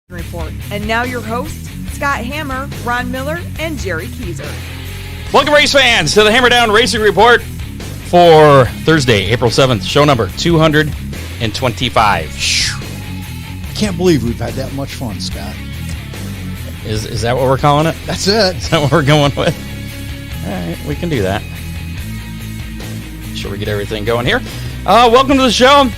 Report. And now your hosts, Scott Hammer, Ron Miller, and Jerry Keyser. Welcome, race fans, to the Hammer Down Racing Report for Thursday, April 7th, show number 225. Can't believe we've had that much fun, Scott. Is that what we're calling it? That's it. Is that what we're going with? All right, we can do that. Sure, we get everything going here. Welcome to the show.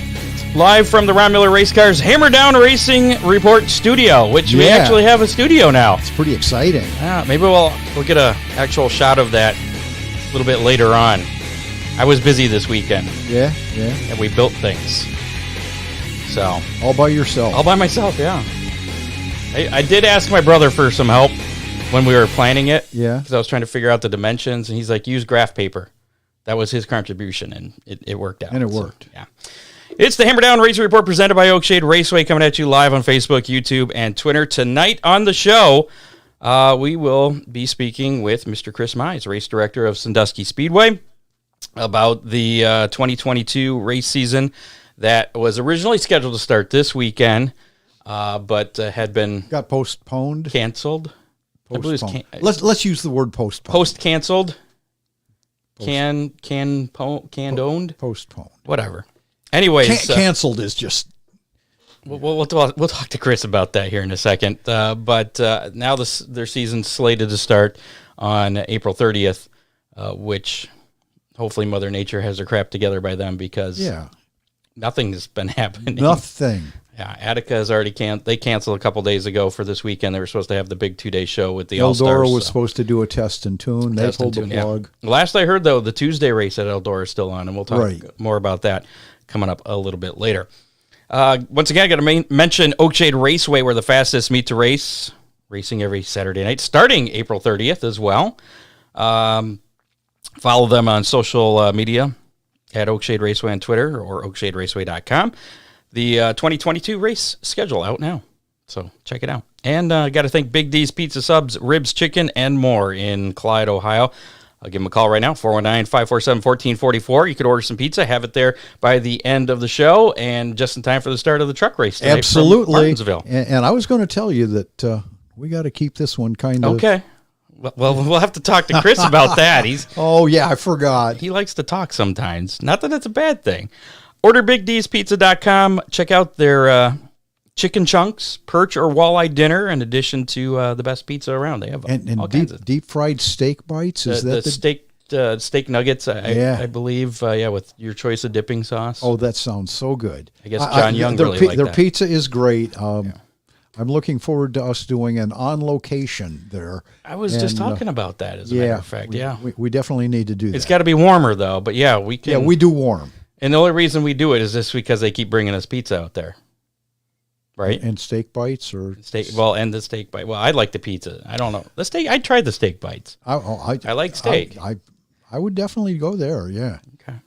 Live from the Ron Miller Race Cars Hammer Down Racing Report studio, which we actually have a studio now. It's pretty exciting. Maybe we'll get a actual shot of that a little bit later on. I was busy this weekend. Yeah. And we built things. So all by yourself? All by myself, yeah. I did ask my brother for some help when we were planning it. Yeah. Because I was trying to figure out the dimensions, and he's like, use graph paper. That was his contribution, and it worked out. And it worked. Yeah. It's the Hammer Down Racing Report presented by Oakshade Raceway, coming at you live on Facebook, YouTube, and Twitter. Tonight on the show, we will be speaking with Mr. Chris Mize, race director of Sandusky Speedway, about the 2022 race season that was originally scheduled to start this weekend, but had been got postponed, canceled. Postponed. Let's use the word postponed. Post-canceled, canned owned, postponed, whatever. Anyways, canceled is just. We'll talk to Chris about that here in a second. But now their season's slated to start on April 30th, which hopefully Mother Nature has her crap together by then, because nothing has been happening. Nothing. Yeah, Attica has already they canceled a couple days ago for this weekend. They were supposed to have the big 2-day show with the All-Stars. Eldora was supposed to do a test and tune. They pulled the plug. Yeah. Last I heard, though, the Tuesday race at Eldora is still on, and we'll talk more about that coming up a little bit later. Once again, I got to mention Oakshade Raceway, where the fastest meet to race, racing every Saturday night, starting April 30th as well. Follow them on social media at Oakshade Raceway on Twitter or oakshaderaceway.com. The 2022 race schedule out now, so check it out. And got to thank Big D's Pizza Subs, Ribs, Chicken, and more in Clyde, Ohio. I'll give them a call right now, 419-547-1444. You could order some pizza, have it there by the end of the show, and just in time for the start of the truck race tonight. Absolutely. From Martinsville. And I was going to tell you that we got to keep this one kind of... Okay. Well, we'll have to talk to Chris about that. Oh, yeah, I forgot. He likes to talk sometimes. Not that it's a bad thing. Order BigD'sPizza.com. Check out their chicken chunks, perch, or walleye dinner, in addition to the best pizza around. They have all kinds of deep fried steak bites. Is that the steak nuggets? I believe. With your choice of dipping sauce. Oh, that sounds so good. I guess John Young really liked their that. pizza is great. I'm looking forward to us doing an on location there. I was just talking about that, as a matter of fact. We definitely need to do that. It's got to be warmer though, but we can. Yeah, we do warm. And the only reason we do it is just because they keep bringing us pizza out there. Right? And steak bites or steak. Well, and the steak bite. Well, I like the pizza. I don't know. The steak, I tried the steak bites. I like steak. I would definitely go there, yeah. Okay.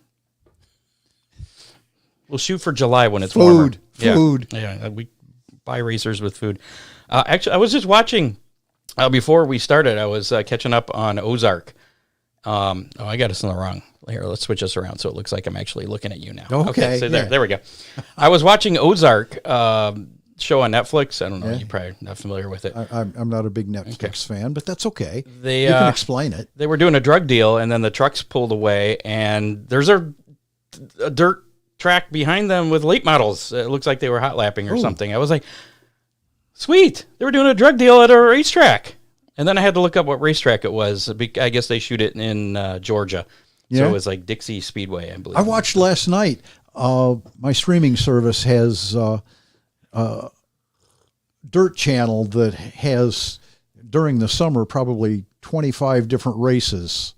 We'll shoot for July when it's warmer. Food. Yeah, we buy racers with food. Actually, I was just watching, before we started, I was catching up on Ozark. I got us in the wrong. Here, let's switch us around so it looks like I'm actually looking at you now. Okay, so there we go. I was watching Ozark show on Netflix. I don't know. You're probably not familiar with it. I'm not a big Netflix fan, but that's okay. You can explain it. They were doing a drug deal, and then the trucks pulled away, and there's a dirt track behind them with late models. It looks like they were hot lapping or something. I was like, sweet. They were doing a drug deal at a racetrack. And then I had to look up what racetrack it was. I guess they shoot it in Georgia. So it was like Dixie Speedway, I believe. I watched last night. My streaming service has a dirt channel that has, during the summer, probably 25 different races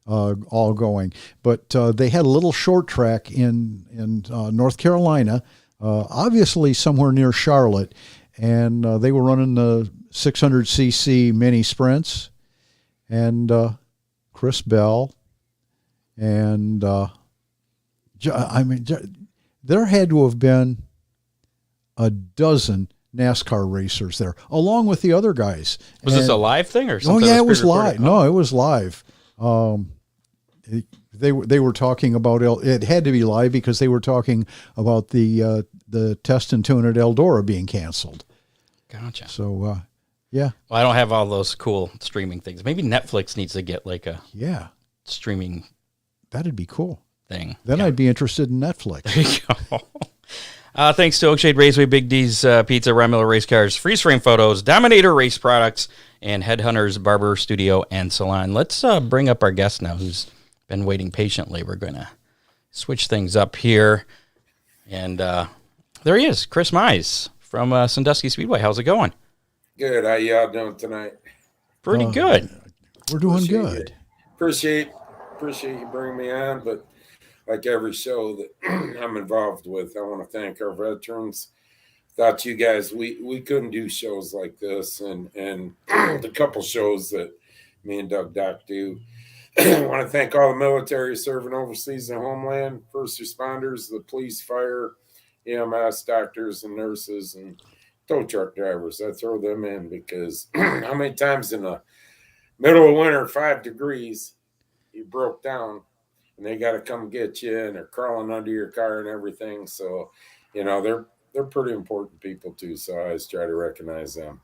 all going. But they had a little short track in North Carolina, obviously somewhere near Charlotte, and they were running the 600cc mini sprints, and Chris Bell. And there had to have been a dozen NASCAR racers there, along with the other guys. Was this a live thing or something? Oh yeah, it was live. No, it was live. They were talking about it had to be live because they were talking about the test and tune at Eldora being canceled. Gotcha. So, yeah. Well, I don't have all those cool streaming things. Maybe Netflix needs to get like a streaming that'd be cool thing. Then I'd be interested in Netflix. There you go. Thanks to Oakshade Raceway, Big D's Pizza, Ron Miller Race Cars, Freeze Frame Photos, Dominator Race Products, and Headhunters Barber Studio and Salon. Let's bring up our guest now who's been waiting patiently. We're going to switch things up here. And there he is, Chris Mize from Sandusky Speedway. How's it going? Good. How y'all doing tonight? Pretty good. We're doing good. Appreciate you bringing me on, but like every show that I'm involved with, I want to thank our veterans. Without you guys, we couldn't do shows like this, and the couple shows that me and Doug Doc do. I want to thank all the military serving overseas and homeland, first responders, the police, fire, EMS, doctors, and nurses, and tow truck drivers. I throw them in because how many times in the middle of winter, 5 degrees, you broke down, and they got to come get you, and they're crawling under your car and everything. So, they're pretty important people too. So I always try to recognize them.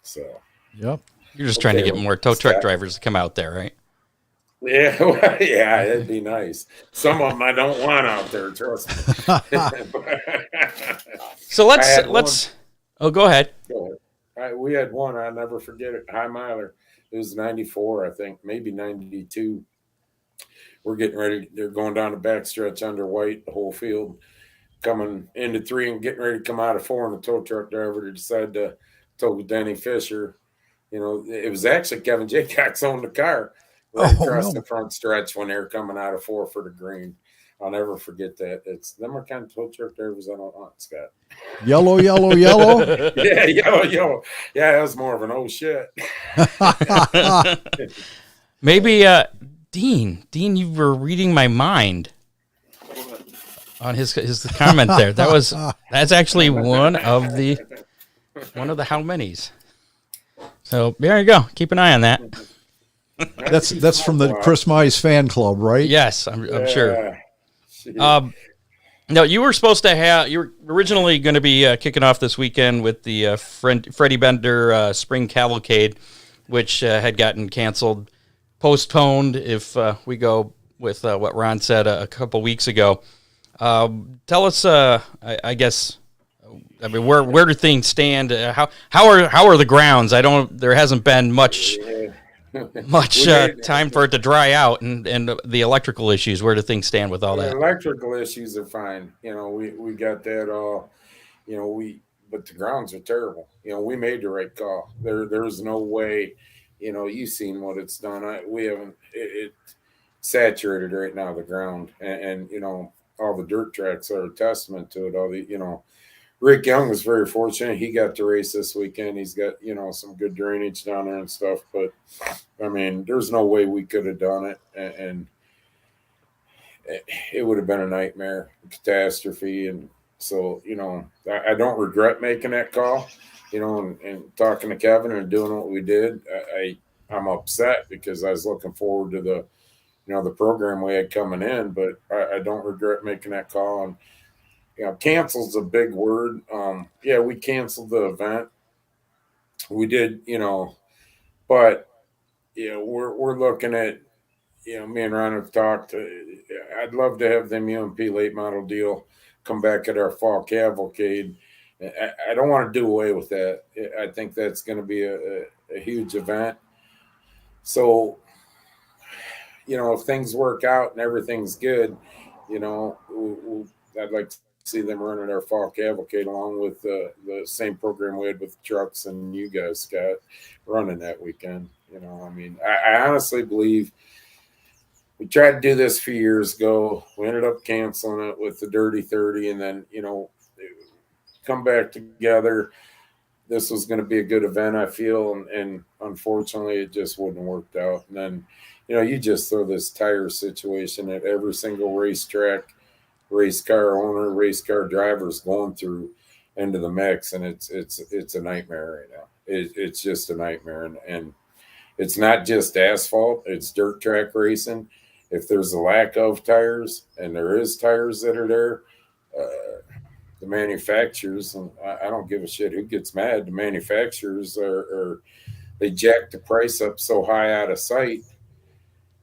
So, yep. You're just trying to get more tow truck drivers to come out there, right? Yeah, well, yeah, it'd be nice. Some of them I don't want out there, trust me. So let's. Oh, go ahead. We had one. I'll never forget it. High miler. It was 94, I think, maybe 92. We're getting ready. They're going down the backstretch under white, the whole field, coming into 3 and getting ready to come out of 4. And the tow truck driver decided to tow Denny Fisher. It was actually Kevin Jaycox owned the car right across the front stretch when they were coming out of 4 for the green. I'll never forget that. It's them are kind of tow truck drivers I don't want, Scott. Yellow, yellow, yellow. Yeah, yellow. Yeah, that was more of an oh shit. Maybe Dean, you were reading my mind on his comment there. That's actually one of the how many's. So there you go. Keep an eye on that. That's from the Chris Mize fan club, right? Yes, I'm sure. No, you were supposed to you were originally going to be kicking off this weekend with the Freddie Bender Spring Cavalcade, which had gotten canceled, postponed if we go with what Ron said a couple weeks ago. Tell us, I guess, where do things stand? How are the grounds? There hasn't been much time for it to dry out, and the electrical issues. Where do things stand with all that? The electrical issues are fine. We got that all. But the grounds are terrible. We made the right call. There's no way. You've seen what it's done. We haven't. It saturated right now the ground, and all the dirt tracks are a testament to it. All the Rick Young was very fortunate. He got to race this weekend. He's got, some good drainage down there and stuff. But, there's no way we could have done it. And it would have been a nightmare, a catastrophe. And so, I don't regret making that call, and talking to Kevin and doing what we did. I'm upset because I was looking forward to the program we had coming in. But I don't regret making that call. And, cancel's a big word. We canceled the event. We did, but we're looking at, me and Ron have talked. I'd love to have them UMP late model deal come back at our fall cavalcade. I don't want to do away with that. I think that's going to be a huge event. So, if things work out and everything's good, I'd like to see them running our fall cavalcade along with the same program we had with trucks and you guys, Scott, running that weekend. I honestly believe we tried to do this a few years ago. We ended up canceling it with the Dirty 30 and then, come back together. This was going to be a good event, I feel, and unfortunately it just wouldn't have worked out. And then, you just throw this tire situation at every single racetrack, race car owner, race car drivers going through into the mix, and it's a nightmare right now. It's just a nightmare, and it's not just asphalt; it's dirt track racing. If there's a lack of tires, and there is tires that are there, the the manufacturers, and I don't give a shit who gets mad. The manufacturers are they jack the price up so high out of sight.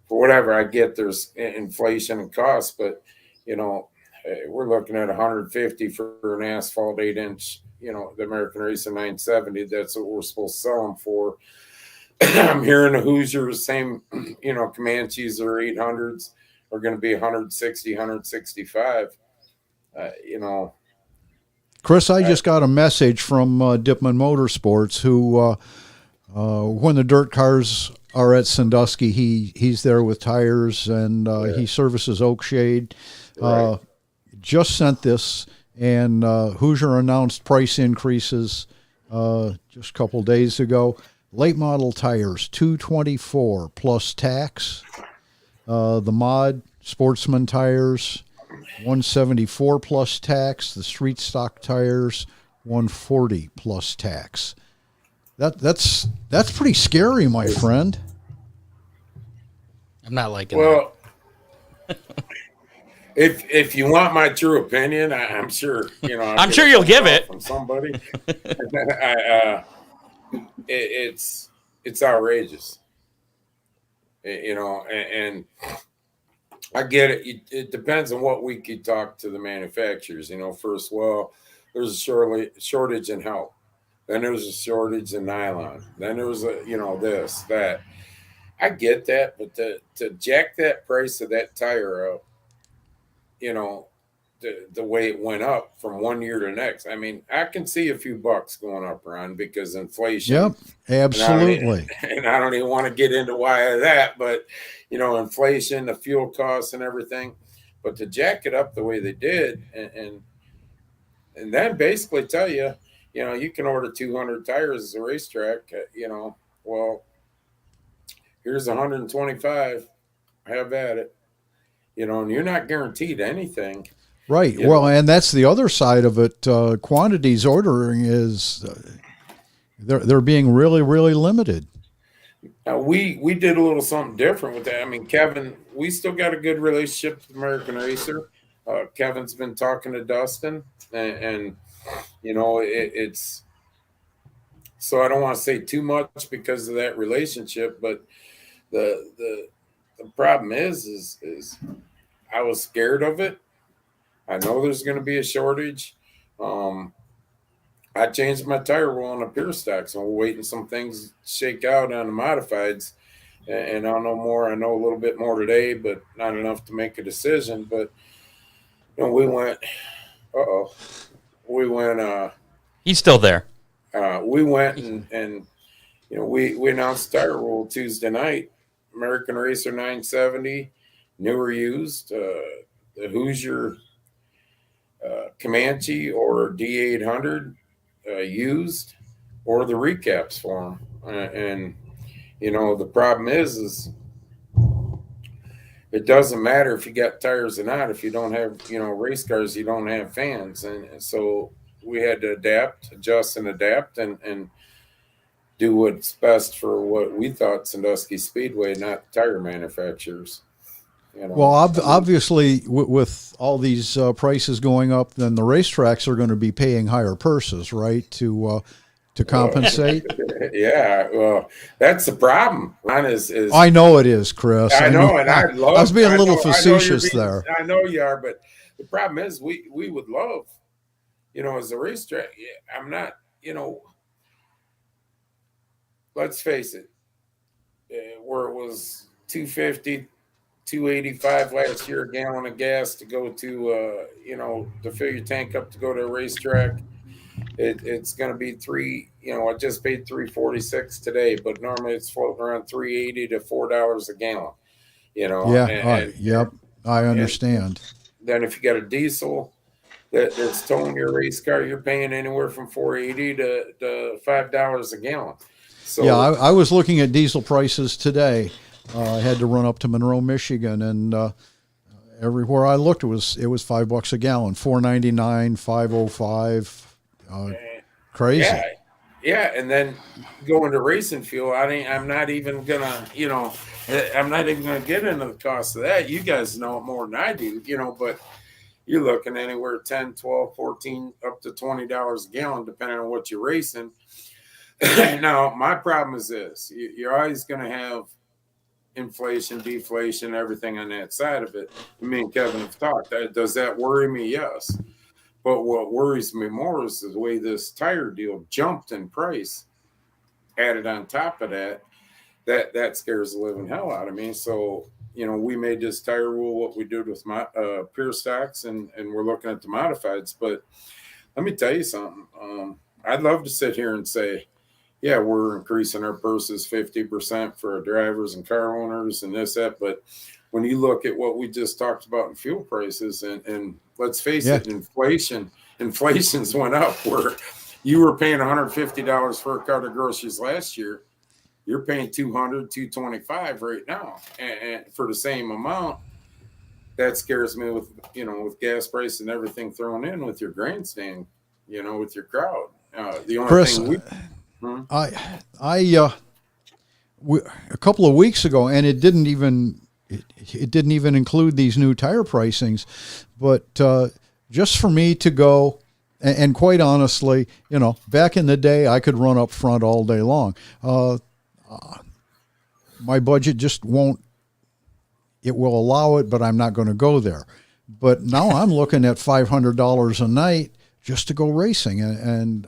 For whatever, I get there's inflation and cost, but we're looking at 150 for an asphalt 8-inch. The American Racer 970. That's what we're supposed to sell them for. I'm hearing the Hoosiers, same, Comanches or 800s are going to be 160, 165. Chris, I just got a message from Dipman Motorsports, who, when the dirt cars are at Sandusky, he's there with tires, and he services Oakshade. Right. Just sent this, and Hoosier announced price increases just a couple days ago. Late model tires, $224 plus tax. The mod Sportsman tires, $174 plus tax. The street stock tires, $140 plus tax. That's pretty scary, my friend. I'm not liking Well, if you want my true opinion, I'm sure I'm sure you'll give it from somebody. It's outrageous, and I get it. It depends on what week you talk to the manufacturers. First, well, there's a shortage in help. Then there was a shortage in nylon. Then there was this, that. I get that, but to jack that price of that tire up, the way it went up from one year to next. I mean, I can see a few bucks going up, Ron, because inflation. Yep, absolutely. And I don't even want to get into why of that, but inflation, the fuel costs, and everything. But to jack it up the way they did, and then basically tell you, you can order 200 tires as a racetrack. Well, here's 125. Have at it. And you're not guaranteed anything. Right. Well, and that's the other side of it. Quantities ordering is they're being really, really limited. Now, we did a little something different with that. I mean, Kevin, we still got a good relationship with American Racer. Kevin's been talking to Dustin, and it's so I don't want to say too much because of that relationship, but the problem is I was scared of it. I know there's going to be a shortage. I changed my tire roll on the pure stocks, and we're waiting some things to shake out on the modifieds. And I'll know more. I know a little bit more today, but not enough to make a decision. But we went. He's still there. We went and we announced tire roll Tuesday night. American Racer 970, new or used. The Hoosier Comanche or D800 used, or the recaps for them. And the problem is it doesn't matter if you got tires or not. If you don't have race cars, you don't have fans, and so we had to adjust and adapt and do what's best for what we thought Sandusky Speedway, not tire manufacturers. Well, obviously, with all these prices going up, then the racetracks are going to be paying higher purses, right, to compensate? Yeah, well, that's the problem. Mine is I know it is, Chris. I know, and I was being a little facetious there. I know you are, but the problem is we would love, as a racetrack. Yeah, I'm not, let's face it, where it was $2.50, $2.85 last year a gallon of gas to go to to fill your tank up to go to a racetrack. It's going to be I just paid $3.46 today, but normally it's floating around $3.80 to $4 a gallon. Yep, I understand. Then if you got a diesel that's towing your race car, you're paying anywhere from $4.80 to $5 a gallon. So yeah, I was looking at diesel prices today. I had to run up to Monroe, Michigan, and everywhere I looked, it was $5 a gallon, $4.99, $5.05. Crazy. Yeah, and then going to racing fuel, I'm not even gonna get into the cost of that. You guys know it more than I do, but you're looking anywhere 10, 12, 14, up to $20 a gallon, depending on what you're racing. Now, my problem is this. You're always going to have inflation, deflation, everything on that side of it. Me and Kevin have talked. Does that worry me? Yes. But what worries me more is the way this tire deal jumped in price. Added on top of that scares the living hell out of me. So, we made this tire rule what we did with my pure stocks, and we're looking at the modifieds. But let me tell you something. I'd love to sit here and say, yeah, we're increasing our purses 50% for our drivers and car owners and this, that. But when you look at what we just talked about in fuel prices, and let's face it, inflation's went up where you were paying $150 for a cart of groceries last year. You're paying $200, $225 right now, and for the same amount. That scares me with gas price and everything thrown in with your grandstand, with your crowd. The only Chris, thing a couple of weeks ago, and it didn't even include these new tire pricings, but just for me to go, and quite honestly, back in the day, I could run up front all day long. My budget just won't. It will allow it, but I'm not going to go there. But now I'm looking at $500 a night just to go racing, and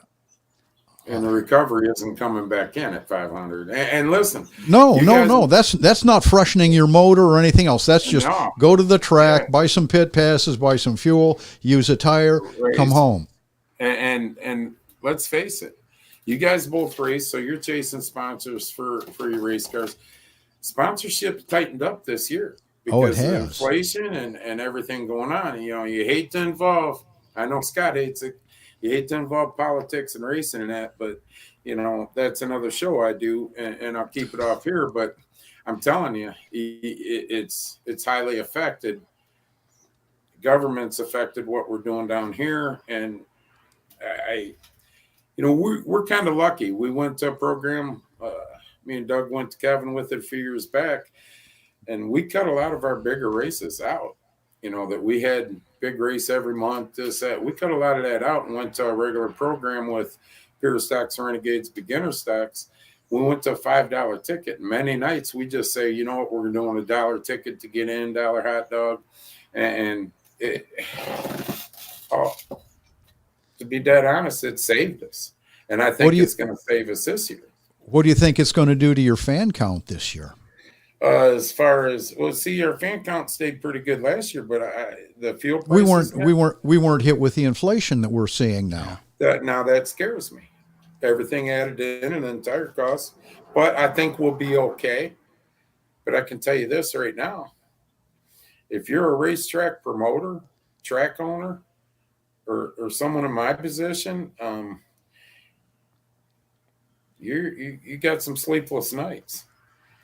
the recovery isn't coming back in at 500. And listen, no, that's not freshening your motor or anything else. That's just go to the track, buy some pit passes, buy some fuel, use a tire, come home. And let's face it, you guys both race, so you're chasing sponsors for your race cars. Sponsorship tightened up this year because of inflation and everything going on. You hate to involve. I know Scott hates it. You hate to involve politics and racing and that, but that's another show I do, and I'll keep it off here. But I'm telling you, it's highly affected. Government's affected what we're doing down here, and we're kind of lucky. We went to a program. Me and Doug went to Kevin with it a few years back, and we cut a lot of our bigger races out. That we had big race every month, this, that. We cut a lot of that out and went to a regular program with Pure Stocks, Renegades, Beginner Stocks. We went to a $5 ticket. Many nights we just say, you know what, we're doing $1 ticket to get in, $1 hot dog. And to be dead honest, it saved us. And I think it's going to save us this year. What do you think it's going to do to your fan count this year? As far as our fan count stayed pretty good last year, but the fuel prices we weren't hit with the inflation that we're seeing now. That scares me. Everything added in and the entire cost, but I think we'll be okay. But I can tell you this right now: if you're a racetrack promoter, track owner, or someone in my position, you got some sleepless nights.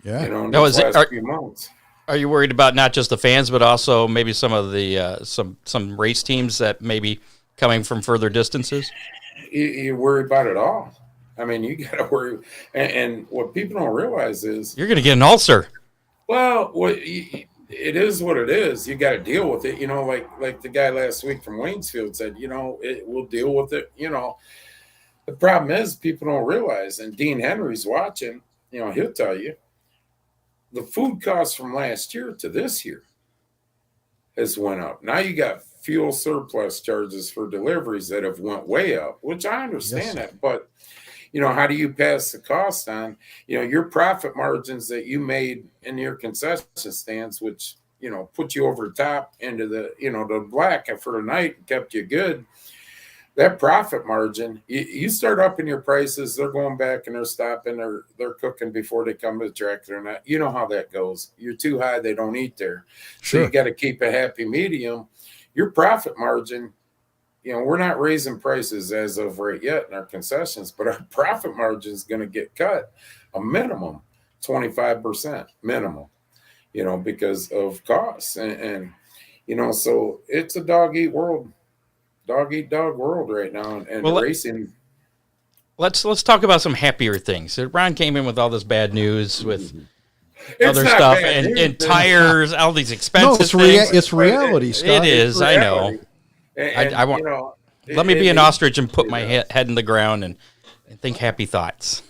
Yeah. In the last few months. Are you worried about not just the fans, but also maybe some of the some race teams that may be coming from further distances? You worry about it all. I mean, you got to worry. And what people don't realize is you're going to get an ulcer. Well, it is what it is. You got to deal with it. Like the guy last week from Waynesfield said, we'll deal with it. The problem is people don't realize, and Dean Henry's watching, he'll tell you, the food costs from last year to this year has went up. Now you got fuel surplus charges for deliveries that have went way up, which I understand that. But, how do you pass the cost on? Your profit margins that you made in your concession stands, which, put you over the top into the black for the night and kept you good. That profit margin, you start upping your prices, they're going back and they're stopping, they're cooking before they come to the track. They're not, you know how that goes. You're too high, they don't eat there. Sure. So you got to keep a happy medium. Your profit margin, we're not raising prices as of right yet in our concessions, but our profit margin is going to get cut a minimum 25% minimum, because of costs. And so it's a dog eat dog world right now, and racing. Let's talk about some happier things. Ron came in with all this bad news with other not stuff bad news, and man. tires, all these No, expenses. it's reality, Scott. It is. I know. And, I want. you know, Let me be an ostrich and put my does. head in the ground and think happy thoughts.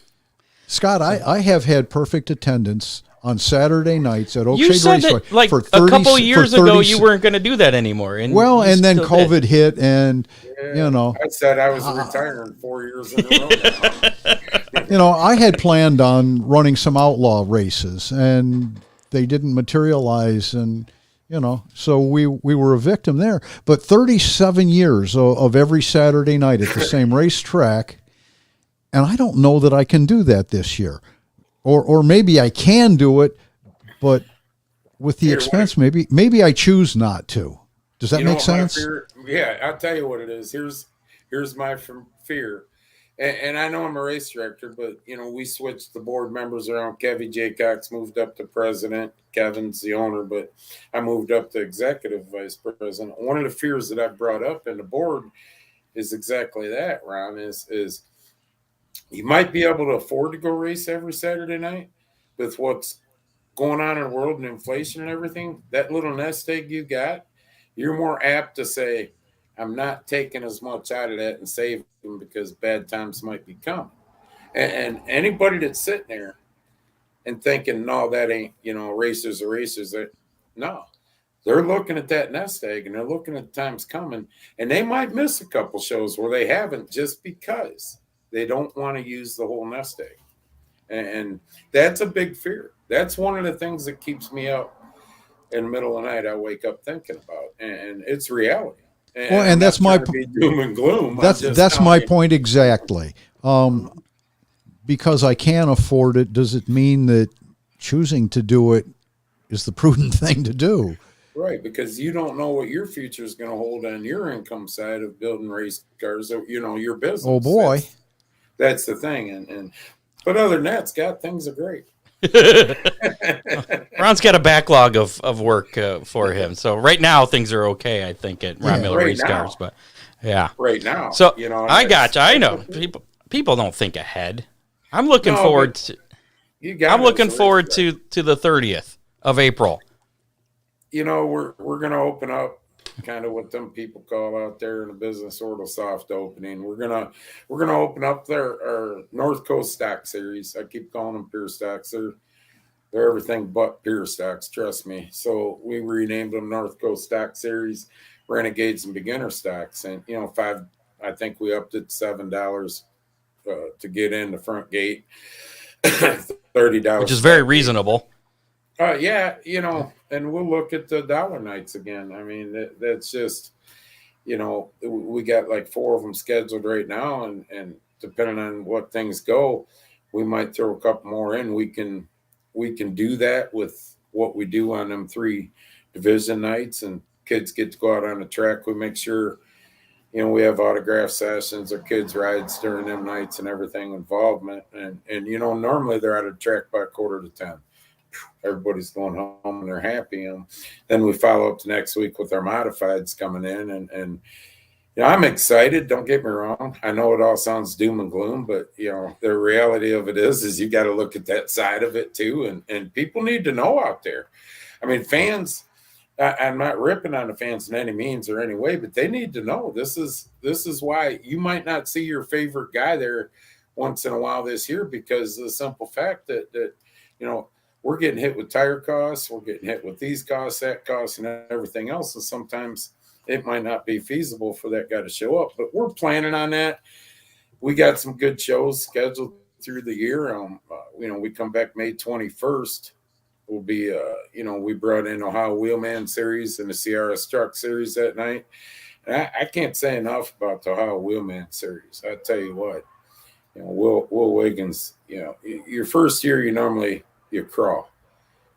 Scott, I have had perfect attendance on Saturday nights at You Oakshade said Raceway that like for a 30 couple for years 30 ago you weren't going to do that anymore. And Well, you and then still COVID did. hit, and you know, I said I was retiring 4 years in a row. I had planned on running some outlaw races, and they didn't materialize, and so we were a victim there. But 37 years of every Saturday night at the same racetrack, and I don't know that I can do that this year, or maybe I can do it, but with the expense, maybe I choose not to. Does that make sense? Yeah, I'll tell you what it is. Here's my fear. And I know I'm a race director, but we switched the board members around. Kevin J. Cox moved up to president. Kevin's the owner, but I moved up to executive vice president. One of the fears that I've brought up in the board is exactly that, Ron, is you might be able to afford to go race every Saturday night with what's going on in the world and inflation and everything. That little nest egg you got, you're more apt to say, I'm not taking as much out of that and saving because bad times might be coming. And anybody that's sitting there and thinking, no, that ain't, racers are racers. No, they're looking at that nest egg and they're looking at the times coming, and they might miss a couple shows where they haven't just because they don't want to use the whole nest egg. And that's a big fear. That's one of the things that keeps me up in the middle of the night. I wake up thinking about, and it's reality. And that's my doom and gloom. That's my point exactly. Because I can afford it, does it mean that choosing to do it is the prudent thing to do? Right, because you don't know what your future is going to hold on your income side of building race cars, or your business. Oh boy, that's the thing. But other than that, Scott, things are great. Ron's got a backlog of work for him, so right now things are okay. I think at Ron Miller Race Cars, but yeah, right now. So I got you. I know people don't think ahead. I'm looking forward to. I'm looking forward to the 30th of April. We're going to open up kind of what them people call out there in the business sort of soft opening. We're gonna open up our North Coast Stock Series. I keep calling them Pure Stocks. They're everything but Pure Stocks, trust me. So we renamed them North Coast Stock Series, Renegades and Beginner Stocks. And I think we upped it $7 to get in the front gate. $30, which is very reasonable. Yeah, and we'll look at the dollar nights again. I mean, that's just, we got like 4 of them scheduled right now, and depending on what things go, we might throw a couple more in. We can do that with what we do on them 3 division nights, and kids get to go out on the track. We make sure, we have autograph sessions or kids rides during them nights and everything involvement. And normally they're out of the track by 9:45. Everybody's going home and they're happy. And then we follow up the next week with our modifieds coming in, and I'm excited. Don't get me wrong. I know it all sounds doom and gloom, but the reality of it is you got to look at that side of it too. And people need to know out there. I mean, fans, I'm not ripping on the fans in any means or any way, but they need to know this is why you might not see your favorite guy there once in a while this year, because of the simple fact that we're getting hit with tire costs, we're getting hit with these costs, that cost, and everything else. And sometimes it might not be feasible for that guy to show up, but we're planning on that. We got some good shows scheduled through the year. We come back May 21st. Will be, we brought in Ohio Wheelman Series and the CRS Truck Series that night. And I can't say enough about the Ohio Wheelman Series. I tell you what, Will Wiggins, your first year you crawl.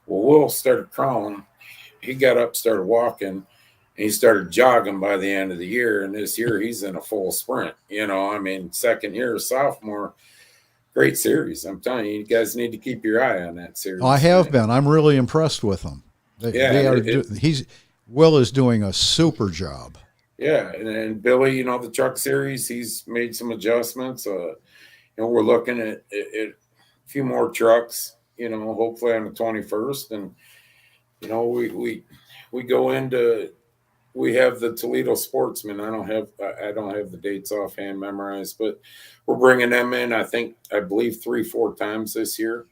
Well, Will started crawling. He got up, started walking, and he started jogging by the end of the year. And this year he's in a full sprint. Second year, sophomore, great series. I'm telling you, you guys need to keep your eye on that series. I have been. I'm really impressed with them. Will is doing a super job. Yeah, and Billy, the truck series, he's made some adjustments. We're looking at a few more trucks. hopefully on the 21st. And, we go into, we have the Toledo Sportsmen. I don't have the dates offhand memorized, but we're bringing them in. I believe 3-4 times this year.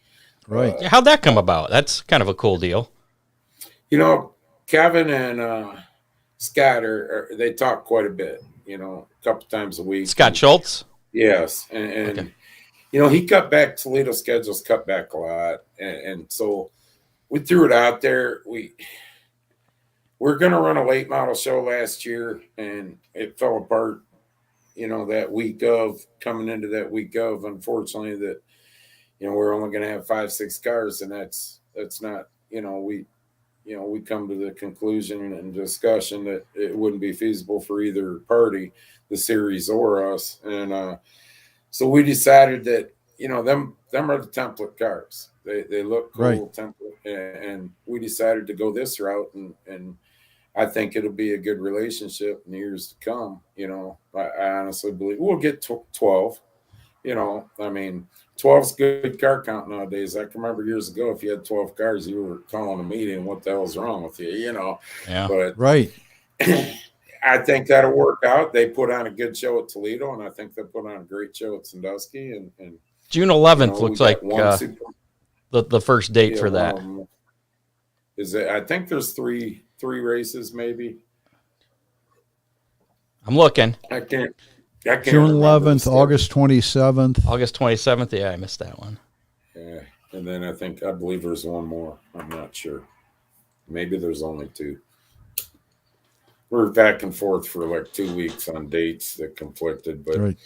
Right. How'd that come about? That's kind of a cool deal. Kevin and Scott they talk quite a bit. A couple times a week. Scott Schultz. Yes, and Okay. he cut back. Toledo schedules cut back a lot, and so we threw it out there. We're going to run a late model show last year, and it fell apart, that week of, coming into that week of, unfortunately, that, we're only going to have 5-6 cars, and that's not, we come to the conclusion and discussion that it wouldn't be feasible for either party, the series or us. And so we decided that, them are the template cars. They look cool, right. template, and we decided to go this route, and I think it'll be a good relationship in the years to come. I honestly believe we'll get 12. 12's good car count nowadays. I can remember years ago, if you had 12 cars, you were calling a meeting, what the hell's wrong with you, Yeah. But Right. I think that'll work out. They put on a good show at Toledo, and I think they put on a great show at Sandusky. And June 11th looks like the first date for that. Is it? I think there's three races, maybe. I'm looking. I can't June 11th, August 27th. August 27th. Yeah, I missed that one. Yeah, and then I believe there's one more. I'm not sure. Maybe there's only 2. We're back and forth for like 2 weeks on dates that conflicted, but Right.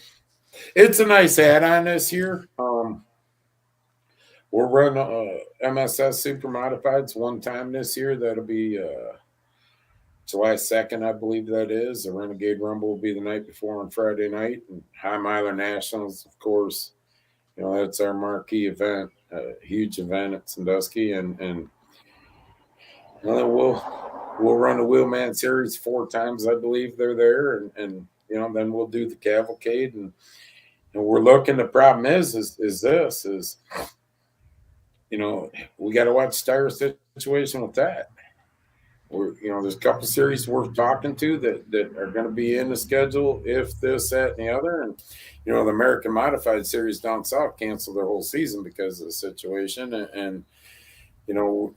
It's a nice add-on this year. We're running MSS Super Modifieds one time this year. That'll be July 2nd, I believe that is. The Renegade Rumble will be the night before on Friday night. And High Miler Nationals, of course, that's our marquee event, a huge event at Sandusky. And we'll run the Wheelman Series 4 times, I believe they're there. And then we'll do the cavalcade. And we're looking, the problem is we got to watch the tire situation with that. There's a couple series worth talking to that are going to be in the schedule if this, that, and the other. And, the American Modified Series down south canceled their whole season because of the situation. And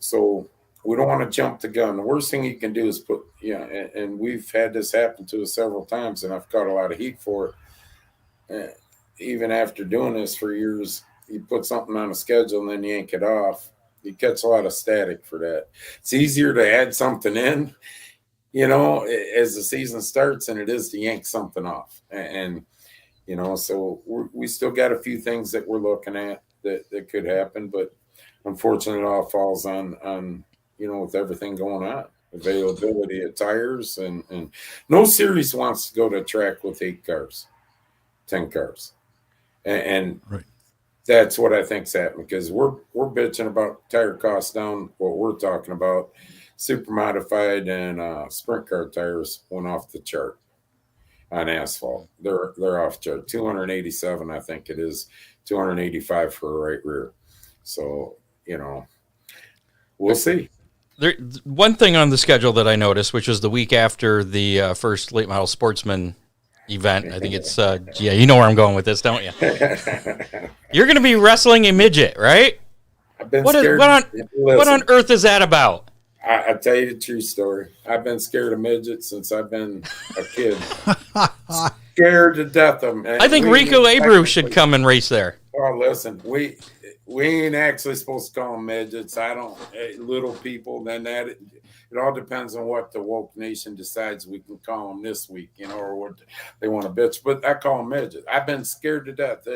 so we don't want to jump the gun. The worst thing you can do is and we've had this happen to us several times, and I've caught a lot of heat for it. Even after doing this for years, you put something on a schedule and then you yank it off. You catch a lot of static for that. It's easier to add something in, as the season starts than it is to yank something off. And so we still got a few things that we're looking at that could happen, but unfortunately it all falls on with everything going on, availability of tires, and no series wants to go to a track with 8 cars, 10 cars. And right. That's what I think's happening, because we're bitching about tire costs down. What we're talking about, super modified and sprint car tires went off the chart on asphalt. They're off chart. 287, I think it is, 285 for a right rear. So we'll see. One thing on the schedule that I noticed, which was the week after the first late model sportsman event. I think it's you know where I'm going with this, don't you? You're going to be wrestling a midget, right? I've been what scared. What on earth is that about? I'll tell you the true story. I've been scared of midgets since I've been a kid. Scared to death of them. I think Rico Abreu should come and race there. Oh, listen, we ain't actually supposed to call them midgets. I don't, little people. Then it all depends on what the woke nation decides we can call them this week, or what they want to bitch. But I call them midgets. I've been scared to death.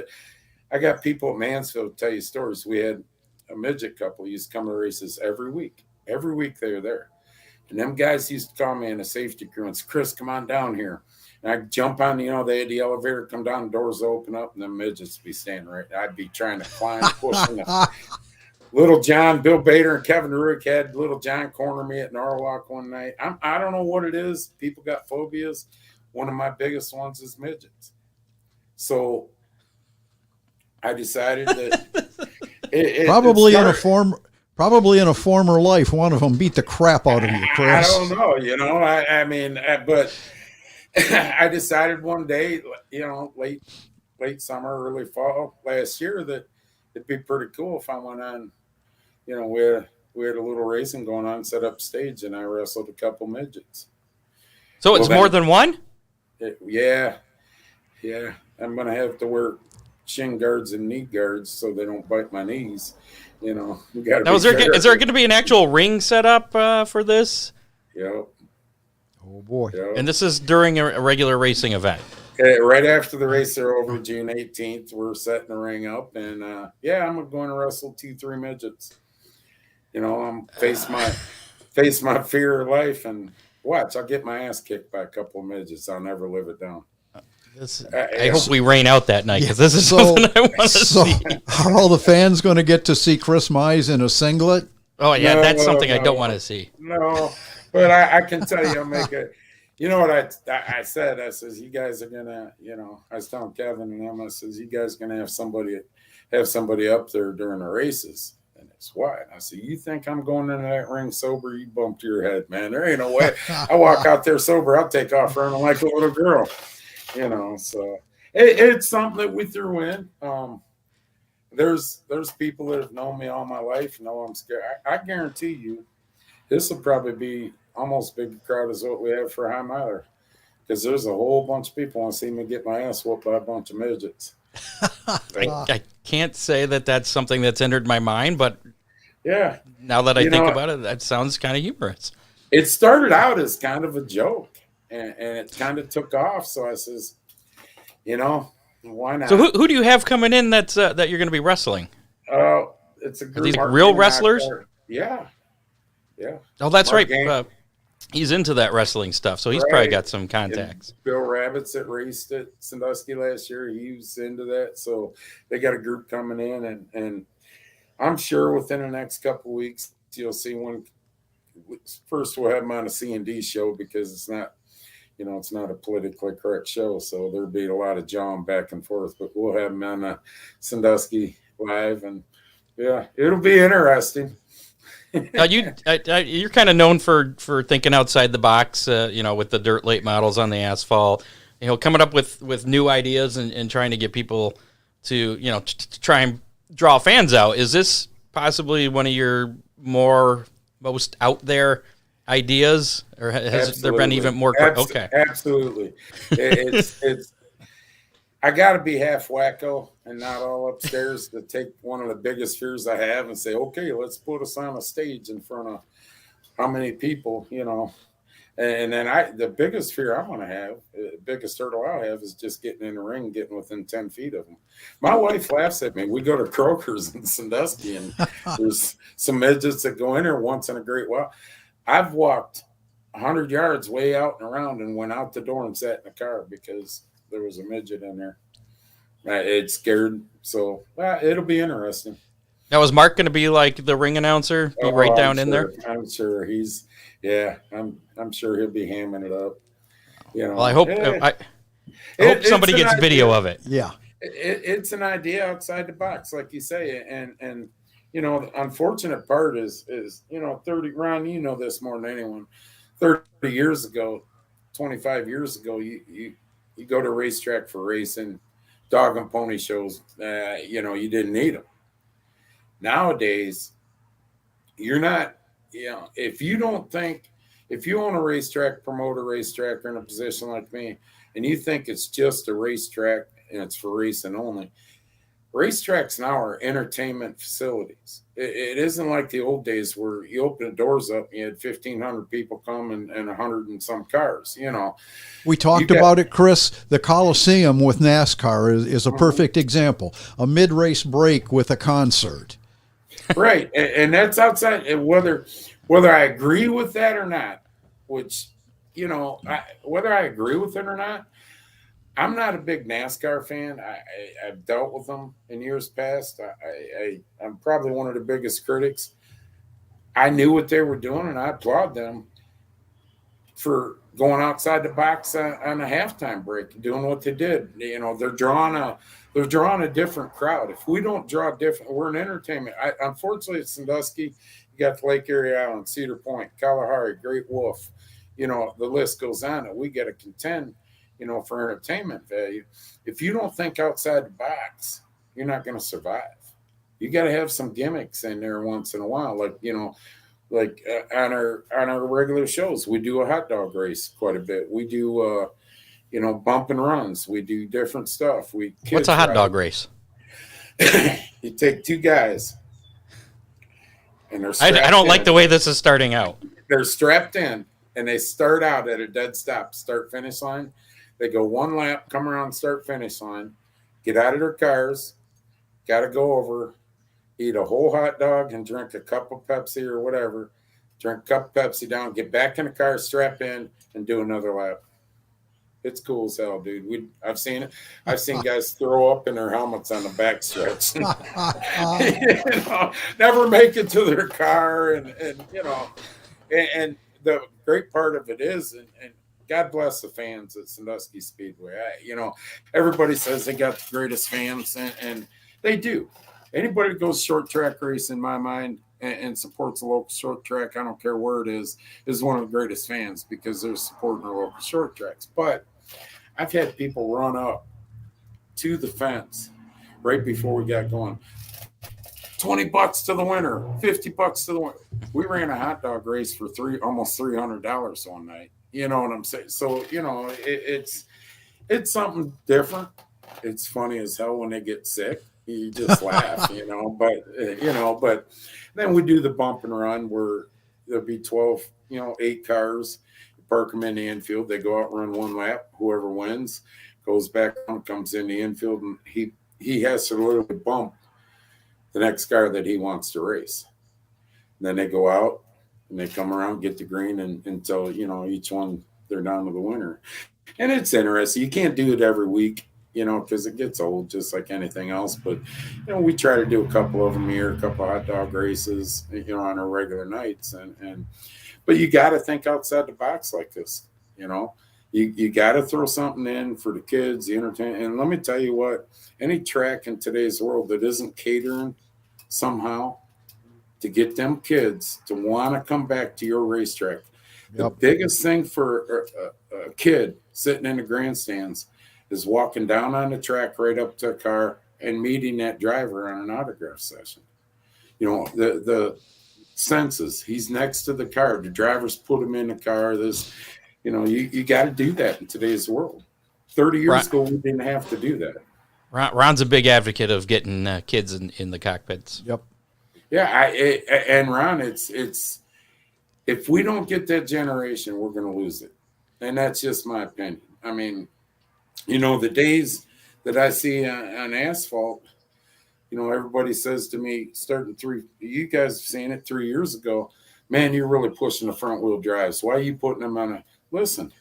I got people at Mansfield tell you stories. We had a midget couple used to come to races every week. Every week they were there. And them guys used to call me in a safety crew and say, "Chris, come on down here." And I'd jump on, they had the elevator come down, doors open up, and them midgets would be standing right. I'd be trying to climb, pushing. Little John, Bill Bader, and Kevin Ruick had Little John corner me at Norwalk one night. I don't know what it is. People got phobias. One of my biggest ones is midgets. So I decided that Probably in a former life, one of them beat the crap out of you, Chris. I don't know, I mean, but I decided one day, late summer, early fall last year, that it'd be pretty cool if I went on, we had a little racing going on, set up stage, and I wrestled a couple midgets. So it's more than one? Yeah. I'm going to have to wear shin guards and knee guards so they don't bite my knees. Now, is there going to be an actual ring set up for this? Yep. Oh, boy. Yep. And this is during a regular racing event? Right after the race are over, June 18th, we're setting the ring up. And, I'm going to wrestle 2-3 midgets. I'm face my fear of life, and watch, I'll get my ass kicked by a couple of midgets. I'll never live it down. I hope we rain out that night, because this is something I want to see. Are all the fans going to get to see Chris Mize in a singlet? Oh, yeah, that's something I don't want to see. No, but I can tell you, I'll make it. You know what I said? I says, you guys are going to, I was telling Kevin and them, I says, you guys are going to have somebody up there during the races. And it's why. And I said, you think I'm going into that ring sober? You bumped your head, man. There ain't no way. I walk out there sober, I'll take off running like a little girl. So it's something that we threw in. There's people that have known me all my life know I'm scared. I guarantee you this will probably be almost big crowd as what we have for High Miler, because there's a whole bunch of people want to see me get my ass whooped by a bunch of midgets. I can't say that that's something that's entered my mind, but yeah, now that I think about it, that sounds kind of humorous. It started out as kind of a joke, and it kind of took off. So I says, why not? So who do you have coming in that you're going to be wrestling? It's a group. Are these real wrestlers? Yeah. Oh, that's Mark right. He's into that wrestling stuff, so he's probably got some contacts. And Bill Rabbits that raced at Sandusky last year, he was into that. So they got a group coming in, and I'm sure within the next couple of weeks you'll see one. First, we'll have them on a C&D show, because it's not, it's not a politically correct show, so there'll be a lot of jawing back and forth. But we'll have them on a Sandusky live, and yeah, it'll be interesting. You're kind of known for thinking outside the box, with the dirt late models on the asphalt, coming up with new ideas and trying to get people to, to try and draw fans out. Is this possibly one of your most out there ideas, or has there been even more? Okay, absolutely. It's I got to be half wacko and not all upstairs to take one of the biggest fears I have and say, okay, let's put us on a stage in front of how many people, And then the biggest fear I'm going to have, the biggest hurdle I'll have, is just getting in the ring, getting within 10 feet of them. My wife laughs at me. We go to Kroger's in Sandusky, and there's some midgets that go in there once in a great while. I've walked 100 yards way out and around and went out the door and sat in the car because there was a midget in there. It scared. So it'll be interesting. Now, is Mark going to be like the ring announcer? Be right down in there? I'm sure he's. Yeah, I'm sure he'll be hamming it up. Well, I hope somebody gets video of it. Yeah, it's an idea outside the box, like you say, and the unfortunate part is 30. Ron, you know this more than anyone. 30 years ago, 25 years ago, you go to a racetrack for racing, dog and pony shows. You didn't need them. Nowadays, you're not. If you own a racetrack, promote a racetrack, or in a position like me, and you think it's just a racetrack and it's for racing only, racetracks now are entertainment facilities. It isn't like the old days where you open the doors up and you had 1,500 people come and 100 and some cars, We talked about it, Chris. The Coliseum with NASCAR is a perfect example. A mid-race break with a concert. Right. And that's outside. And whether I agree with that or not, which, whether I agree with it or not, I'm not a big NASCAR fan. I've dealt with them in years past. I'm probably one of the biggest critics. I knew what they were doing, and I applaud them. for going outside the box on a halftime break, doing what they did. You know, they're drawing a different crowd. If we don't draw different, we're an entertainment. Unfortunately, at Sandusky, you got the Lake Erie Island, Cedar Point, Kalahari, Great Wolf. You know, the list goes on, and we got to contend, you know, for entertainment value. If you don't think outside the box, you're not going to survive. You got to have some gimmicks in there once in a while, like, you know, like on our regular shows, we do a hot dog race quite a bit. We do, you know, bump and runs. We do different stuff. What's a hot dog race? You take two guys, and they're I don't like the way this is starting out. They're strapped in, and they start out at a dead stop, start finish line. They go one lap, come around, start finish line, get out of their cars, got to go over, eat a whole hot dog and drink a cup of Pepsi or whatever, drink a cup of Pepsi down, get back in the car, strap in, and do another lap. It's cool as hell, dude. I've seen it. I've seen guys throw up in their helmets on the back stretch. You know, never make it to their car, and you know, and the great part of it is, and God bless the fans at Sandusky Speedway. You know, everybody says they got the greatest fans, and they do. Anybody that goes short track race, in my mind, and supports a local short track, I don't care where it is one of the greatest fans, because they're supporting our local short tracks. But I've had people run up to the fence right before we got going. $20 to the winner, $50 to the winner. We ran a hot dog race for almost $300 one night. You know what I'm saying? So, you know, it's something different. It's funny as hell when they get sick. You just laugh, you know. But then we do the bump and run where there'll be 12, you know, 8 cars. Park them in the infield. They go out, run one lap. Whoever wins goes back on, comes in the infield, and he has to literally bump the next car that he wants to race. And then they go out and they come around, get the green, and until, you know, each one they're down to the winner. And it's interesting. You can't do it every week, you know, because it gets old just like anything else. But, you know, we try to do a couple of them here, a couple of hot dog races, you know, on our regular nights. But you got to think outside the box like this, you know. You got to throw something in for the kids, the entertainment. And let me tell you what, any track in today's world that isn't catering somehow to get them kids to want to come back to your racetrack. Yep. The biggest thing for a kid sitting in the grandstands is walking down on the track right up to a car and meeting that driver on an autograph session. You know, the senses. He's next to the car. The drivers put him in the car. You know, you got to do that in today's world. 30 years ago, we didn't have to do that. Ron's a big advocate of getting kids in the cockpits. Yep. Yeah, and Ron, it's if we don't get that generation, we're going to lose it, and that's just my opinion. I mean, you know, the days that I see on asphalt, you know, everybody says to me, you guys have seen it 3 years ago, man, you're really pushing the front wheel drives. Why are you putting them on listen,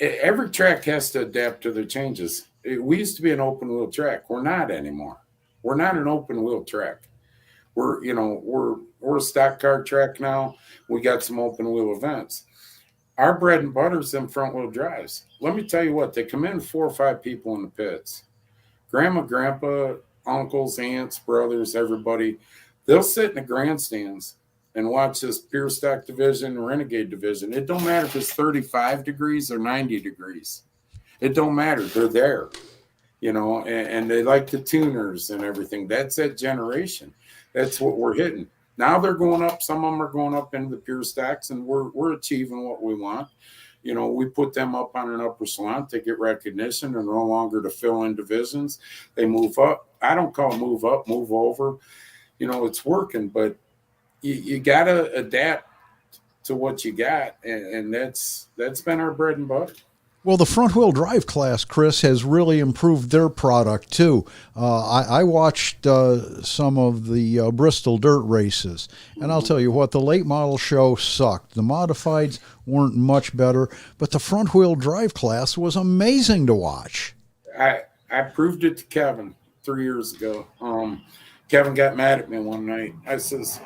every track has to adapt to their changes. We used to be an open wheel track. We're not anymore. We're not an open wheel track. We're a stock car track now. We got some open wheel events. Our bread and butter is them front wheel drives. Let me tell you what, they come in 4 or 5 people in the pits. Grandma, grandpa, uncles, aunts, brothers, everybody, they'll sit in the grandstands and watch this pure stock division, renegade division. It don't matter if it's 35 degrees or 90 degrees. It don't matter. They're there, you know, and they like the tuners and everything. That's that generation. That's what we're hitting. Now they're going up. Some of them are going up into the pure stacks, and we're achieving what we want. You know, we put them up on an upper slant. They get recognition. They're no longer to fill in divisions. They move up. I don't call it move up, move over. You know, it's working, but you got to adapt to what you got, and that's been our bread and butter. Well, the front-wheel drive class, Chris, has really improved their product, too. I watched some of the Bristol dirt races, and I'll tell you what, the late model show sucked. The modifieds weren't much better, but the front-wheel drive class was amazing to watch. I proved it to Kevin 3 years ago. Kevin got mad at me one night.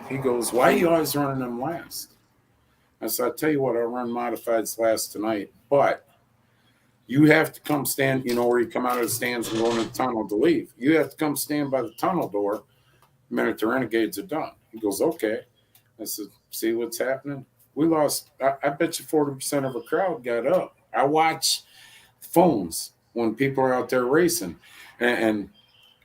He goes, why are you always running them last? I said, I'll tell you what, I'll run modifieds last tonight, but you have to come stand, where you come out of the stands and go into the tunnel to leave. You have to come stand by the tunnel door the minute the Renegades are done. He goes, okay. I said, see what's happening? We lost, I bet you 40% of a crowd got up. I watch phones when people are out there racing. And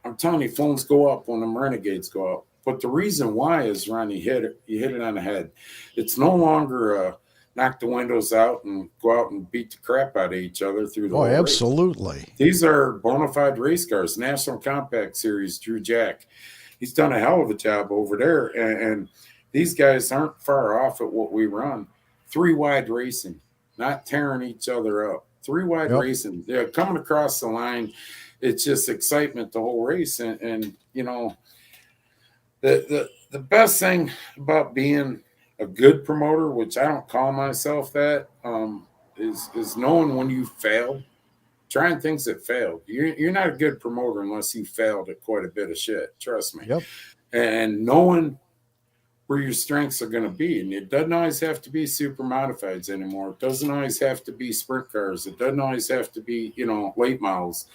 I'm telling you, phones go up when the Renegades go up. But the reason why is, Ron, you hit it on the head. It's no longer knock the windows out and go out and beat the crap out of each other through the whole race. Absolutely. These are bona fide race cars. National Compact Series, Drew Jack. He's done a hell of a job over there. And these guys aren't far off at what we run. 3-wide racing, not tearing each other up. 3-wide racing. They're coming across the line. It's just excitement the whole race. And the best thing about being a good promoter, which I don't call myself that, is knowing when you failed, trying things that failed. You're not a good promoter unless you failed at quite a bit of shit. Trust me. Yep. And knowing where your strengths are going to be. And it doesn't always have to be super modifieds anymore. It doesn't always have to be sprint cars. It doesn't always have to be, late models.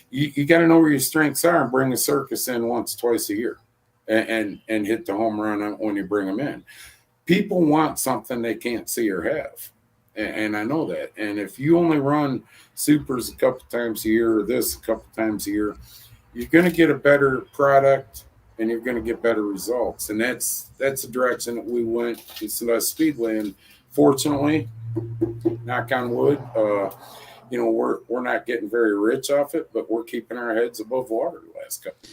You got to know where your strengths are and bring a circus in once, twice a year and hit the home run when you bring them in. People want something they can't see or have. And I know that. And if you only run supers a couple times a year or this a couple times a year, you're going to get a better product and you're going to get better results. And that's the direction that we went to Sandusky Speedway. And fortunately, knock on wood, we're not getting very rich off it, but we're keeping our heads above water the last couple of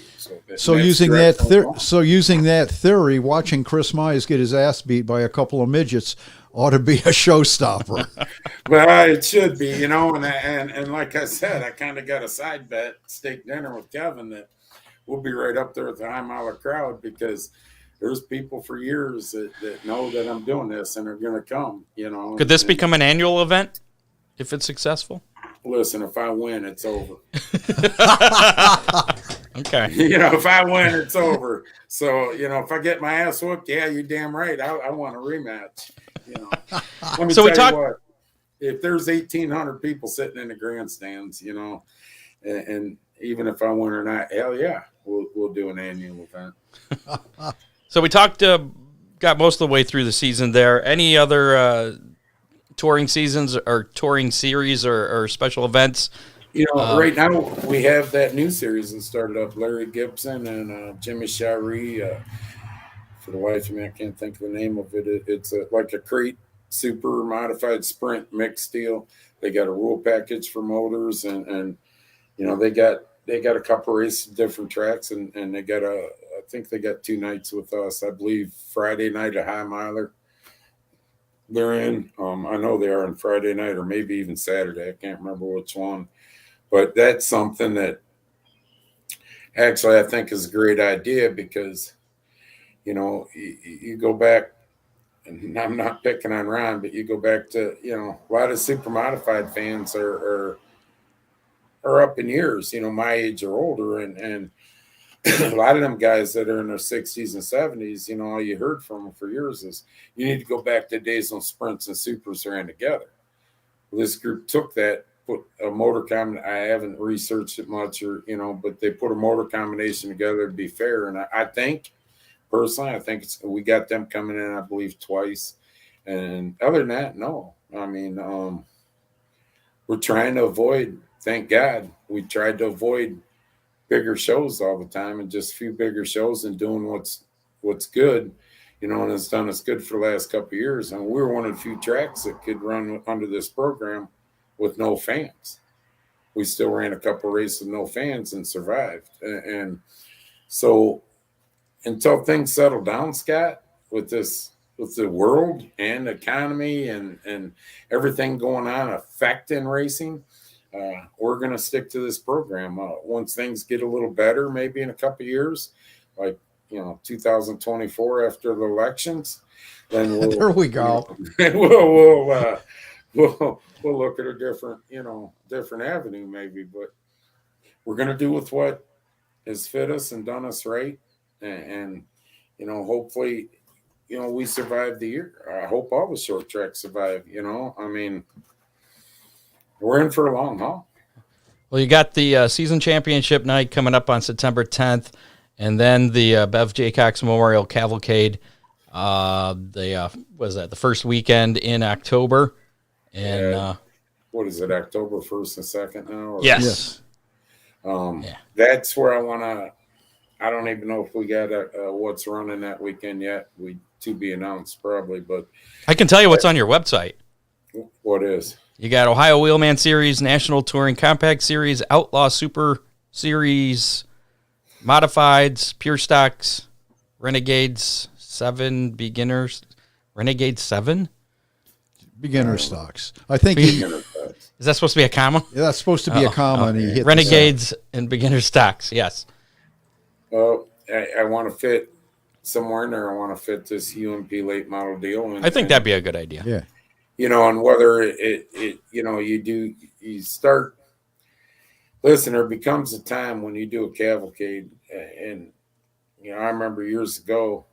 years. So using that theory, watching Chris Mize get his ass beat by a couple of midgets ought to be a showstopper. Well, it should be, and like I said, I kind of got a side bet, steak dinner with Kevin, that we'll be right up there with the high miler crowd, because there's people for years that know that I'm doing this and are going to come, Could this become an annual event if it's successful? Listen, if I win, it's over. Okay. If I win, it's over. So, if I get my ass whooped, yeah, you're damn right. I want a rematch. Let me tell you what, if there's 1,800 people sitting in the grandstands, and even if I win or not, hell yeah, we'll do an annual event. So we got most of the way through the season there. Any other touring seasons or touring series or special events? Right now we have that new series that started up. Larry Gibson and Jimmy Shirey. For the life of me, I can't think of the name of it. It's like a crate super modified sprint mixed deal. They got a rule package for motors, and they got a couple races, different tracks, and they got I think they got 2 nights with us. I believe Friday night a high miler they're in. I know they are on Friday night or maybe even Saturday. I can't remember which one. But that's something that actually I think is a great idea, because, you go back, and I'm not picking on Ron, but you go back to, a lot of super modified fans are up in years, my age or older. And a lot of them guys that are in their 60s and 70s, all you heard from them for years is, you need to go back to days when sprints and supers ran together. Well, this group took that, put a motor combination. I haven't researched it much, but they put a motor combination together to be fair. And I think, personally, we got them coming in, I believe, twice. And other than that, no. I mean, we're trying to avoid, thank God, we tried to avoid bigger shows all the time, and just a few bigger shows and doing what's good, and it's done us good for the last couple of years. And we were one of the few tracks that could run under this program with no fans. We still ran a couple of races with no fans and survived. And so until things settle down, Scott, with the world and economy and everything going on affecting racing, we're going to stick to this program. Once things get a little better, maybe in a couple of years, like 2024 after the elections, then we'll, there we go. We'll look at a different avenue maybe. But we're going to do with what has fit us and done us right, and hopefully, we survived the year. I hope all the short tracks survive. I mean, we're in for a long haul. Well, you got the season championship night coming up on September 10th, and then the Bev J. Cox Memorial Cavalcade. The first weekend in October, and what is it? October 1st and 2nd now? Or? Yes. That's where I want to. I don't even know if we got what's running that weekend yet. We to be announced probably, but I can tell you what's on your website. What is? You got Ohio Wheelman Series, National Touring Compact Series, Outlaw Super Series, Modifieds, Pure Stocks, Renegades 7, Beginners, Renegade 7? Beginner stocks. I think Is that supposed to be a comma? yeah, that's supposed to be a comma. And he hit Renegades and Beginner Stocks, yes. Well, I want to fit somewhere in there. I want to fit this UMP late model deal. I think that'd be a good idea. Yeah. And whether you start, listen, there becomes a time when you do a cavalcade, and, I remember years ago,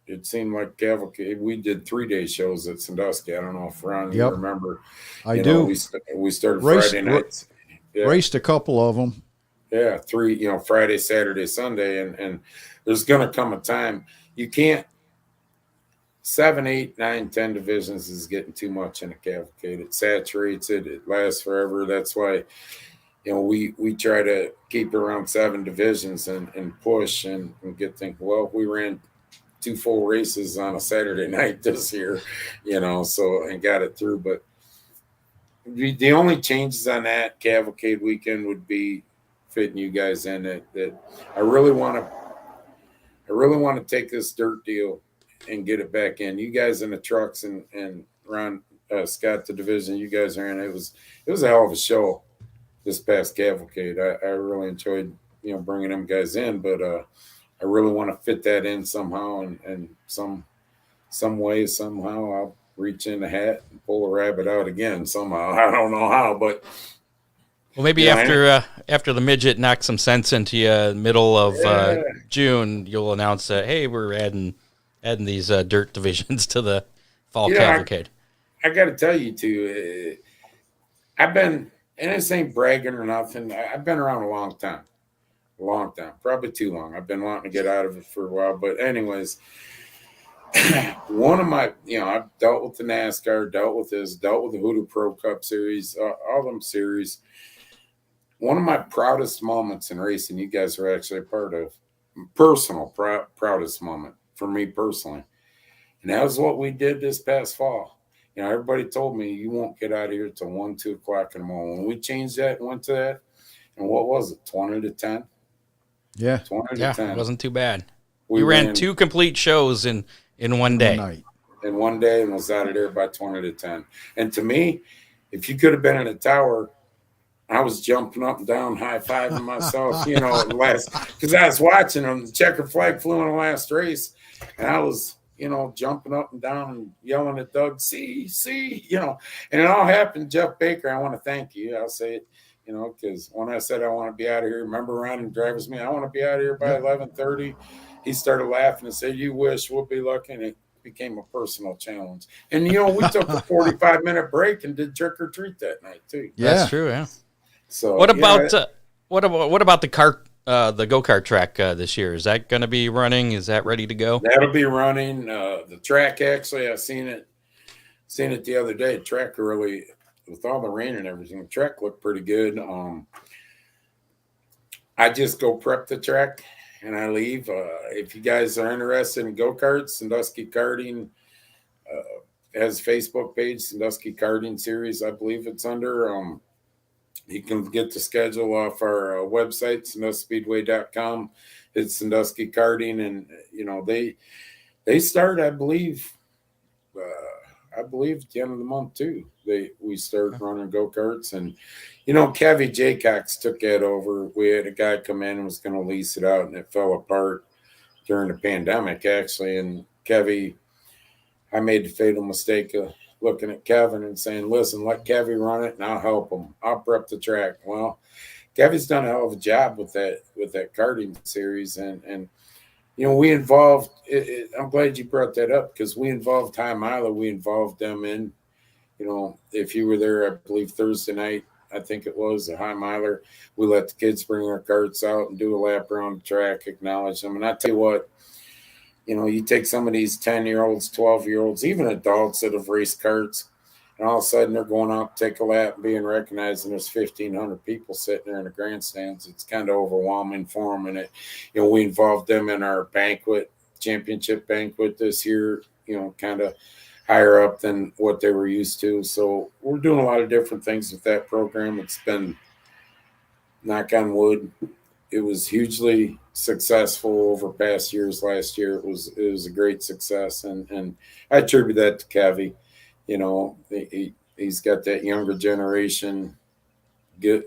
it seemed like cavalcade. We did 3-day shows at Sandusky. I don't know if Ron, you remember. I do. We started Friday nights. Raced a couple of them. Yeah, 3, Friday, Saturday, Sunday. And there's going to come a time you can't. 7, 8, 9, 10 divisions is getting too much in a cavalcade. It saturates it. It lasts forever. That's why, we try to keep around 7 divisions and push and get things. Well, we ran 2 full races on a Saturday night this year, and got it through. But the only changes on that cavalcade weekend would be fitting you guys in that I really want to take this dirt deal and get it back in. You guys in the trucks and Ron, Scott, the division you guys are in, it was a hell of a show this past cavalcade. I really enjoyed, bringing them guys in, but I really want to fit that in somehow, and some way, somehow I'll reach in the hat and pull a rabbit out again somehow. I don't know how, but well, maybe after the midget knocks some sense into you, middle of June, you'll announce that hey, we're adding these dirt divisions to the fall cavalcade. I got to tell you too, I've been, and this ain't bragging or nothing. I've been around a long time, probably too long. I've been wanting to get out of it for a while, but anyways, one of my, I've dealt with the NASCAR, dealt with the Hoodoo Pro Cup series, all them series. One of my proudest moments in racing, you guys are actually a part of, personal proudest moment for me personally. And that was what we did this past fall. Everybody told me you won't get out of here till 1, 2 o'clock in the morning. When we changed that and went to that, and what was it, 20 to 10? Yeah. 20 to 10. It wasn't too bad. We ran 2 complete shows in one day. In one day, and was out of there by 20 to 10. And to me, if you could have been in a tower, I was jumping up and down, high-fiving myself, because I was watching them. The checker flag flew in the last race, and I was, jumping up and down and yelling at Doug, see, and it all happened. Jeff Baker, I want to thank you. I'll say it, because when I said I want to be out of here, remember running driver's meeting, I want to be out of here by 11:30. He started laughing and said, you wish, we'll be lucky. And it became a personal challenge. And, we took a 45-minute break and did trick or treat that night too. Yeah. That's true, yeah. So what about the kart, the go-kart track this year? Is that going to be running? Is that ready to go? That'll be running. The track, actually, I seen it the other day. The track really, with all the rain and everything, the track looked pretty good. I just go prep the track and I leave. If you guys are interested in go-karts, Sandusky Karting has a Facebook page, Sandusky Karting Series, I believe it's under. You can get the schedule off our website, SanduskySpeedway.com. It's Sandusky Karting, and they start, I believe at the end of the month too. We start running go-karts, and Kevy Jaycox took that over. We had a guy come in and was going to lease it out, and it fell apart during the pandemic actually. And Kevy, I made the fatal mistake of looking at Kevin and saying, listen, let Kevy run it and I'll help him. I'll prep the track. Well, Kevy's done a hell of a job with that karting series, and we involved. I'm glad you brought that up because we involved High Miler. We involved them in. If you were there, I believe Thursday night, I think it was a High Miler. We let the kids bring their carts out and do a lap around the track, acknowledge them. And I tell you what, you take some of these 10-year-olds, 12-year-olds, even adults that have raced carts, and all of a sudden they're going out to take a lap and being recognized, and there's 1,500 people sitting there in the grandstands. It's kind of overwhelming for them. And we involved them in our championship banquet this year, kind of higher up than what they were used to. So we're doing a lot of different things with that program. It's been, knock on wood, it was hugely successful over past years. Last year it was a great success, and I attribute that to Kevy. He's got that younger generation good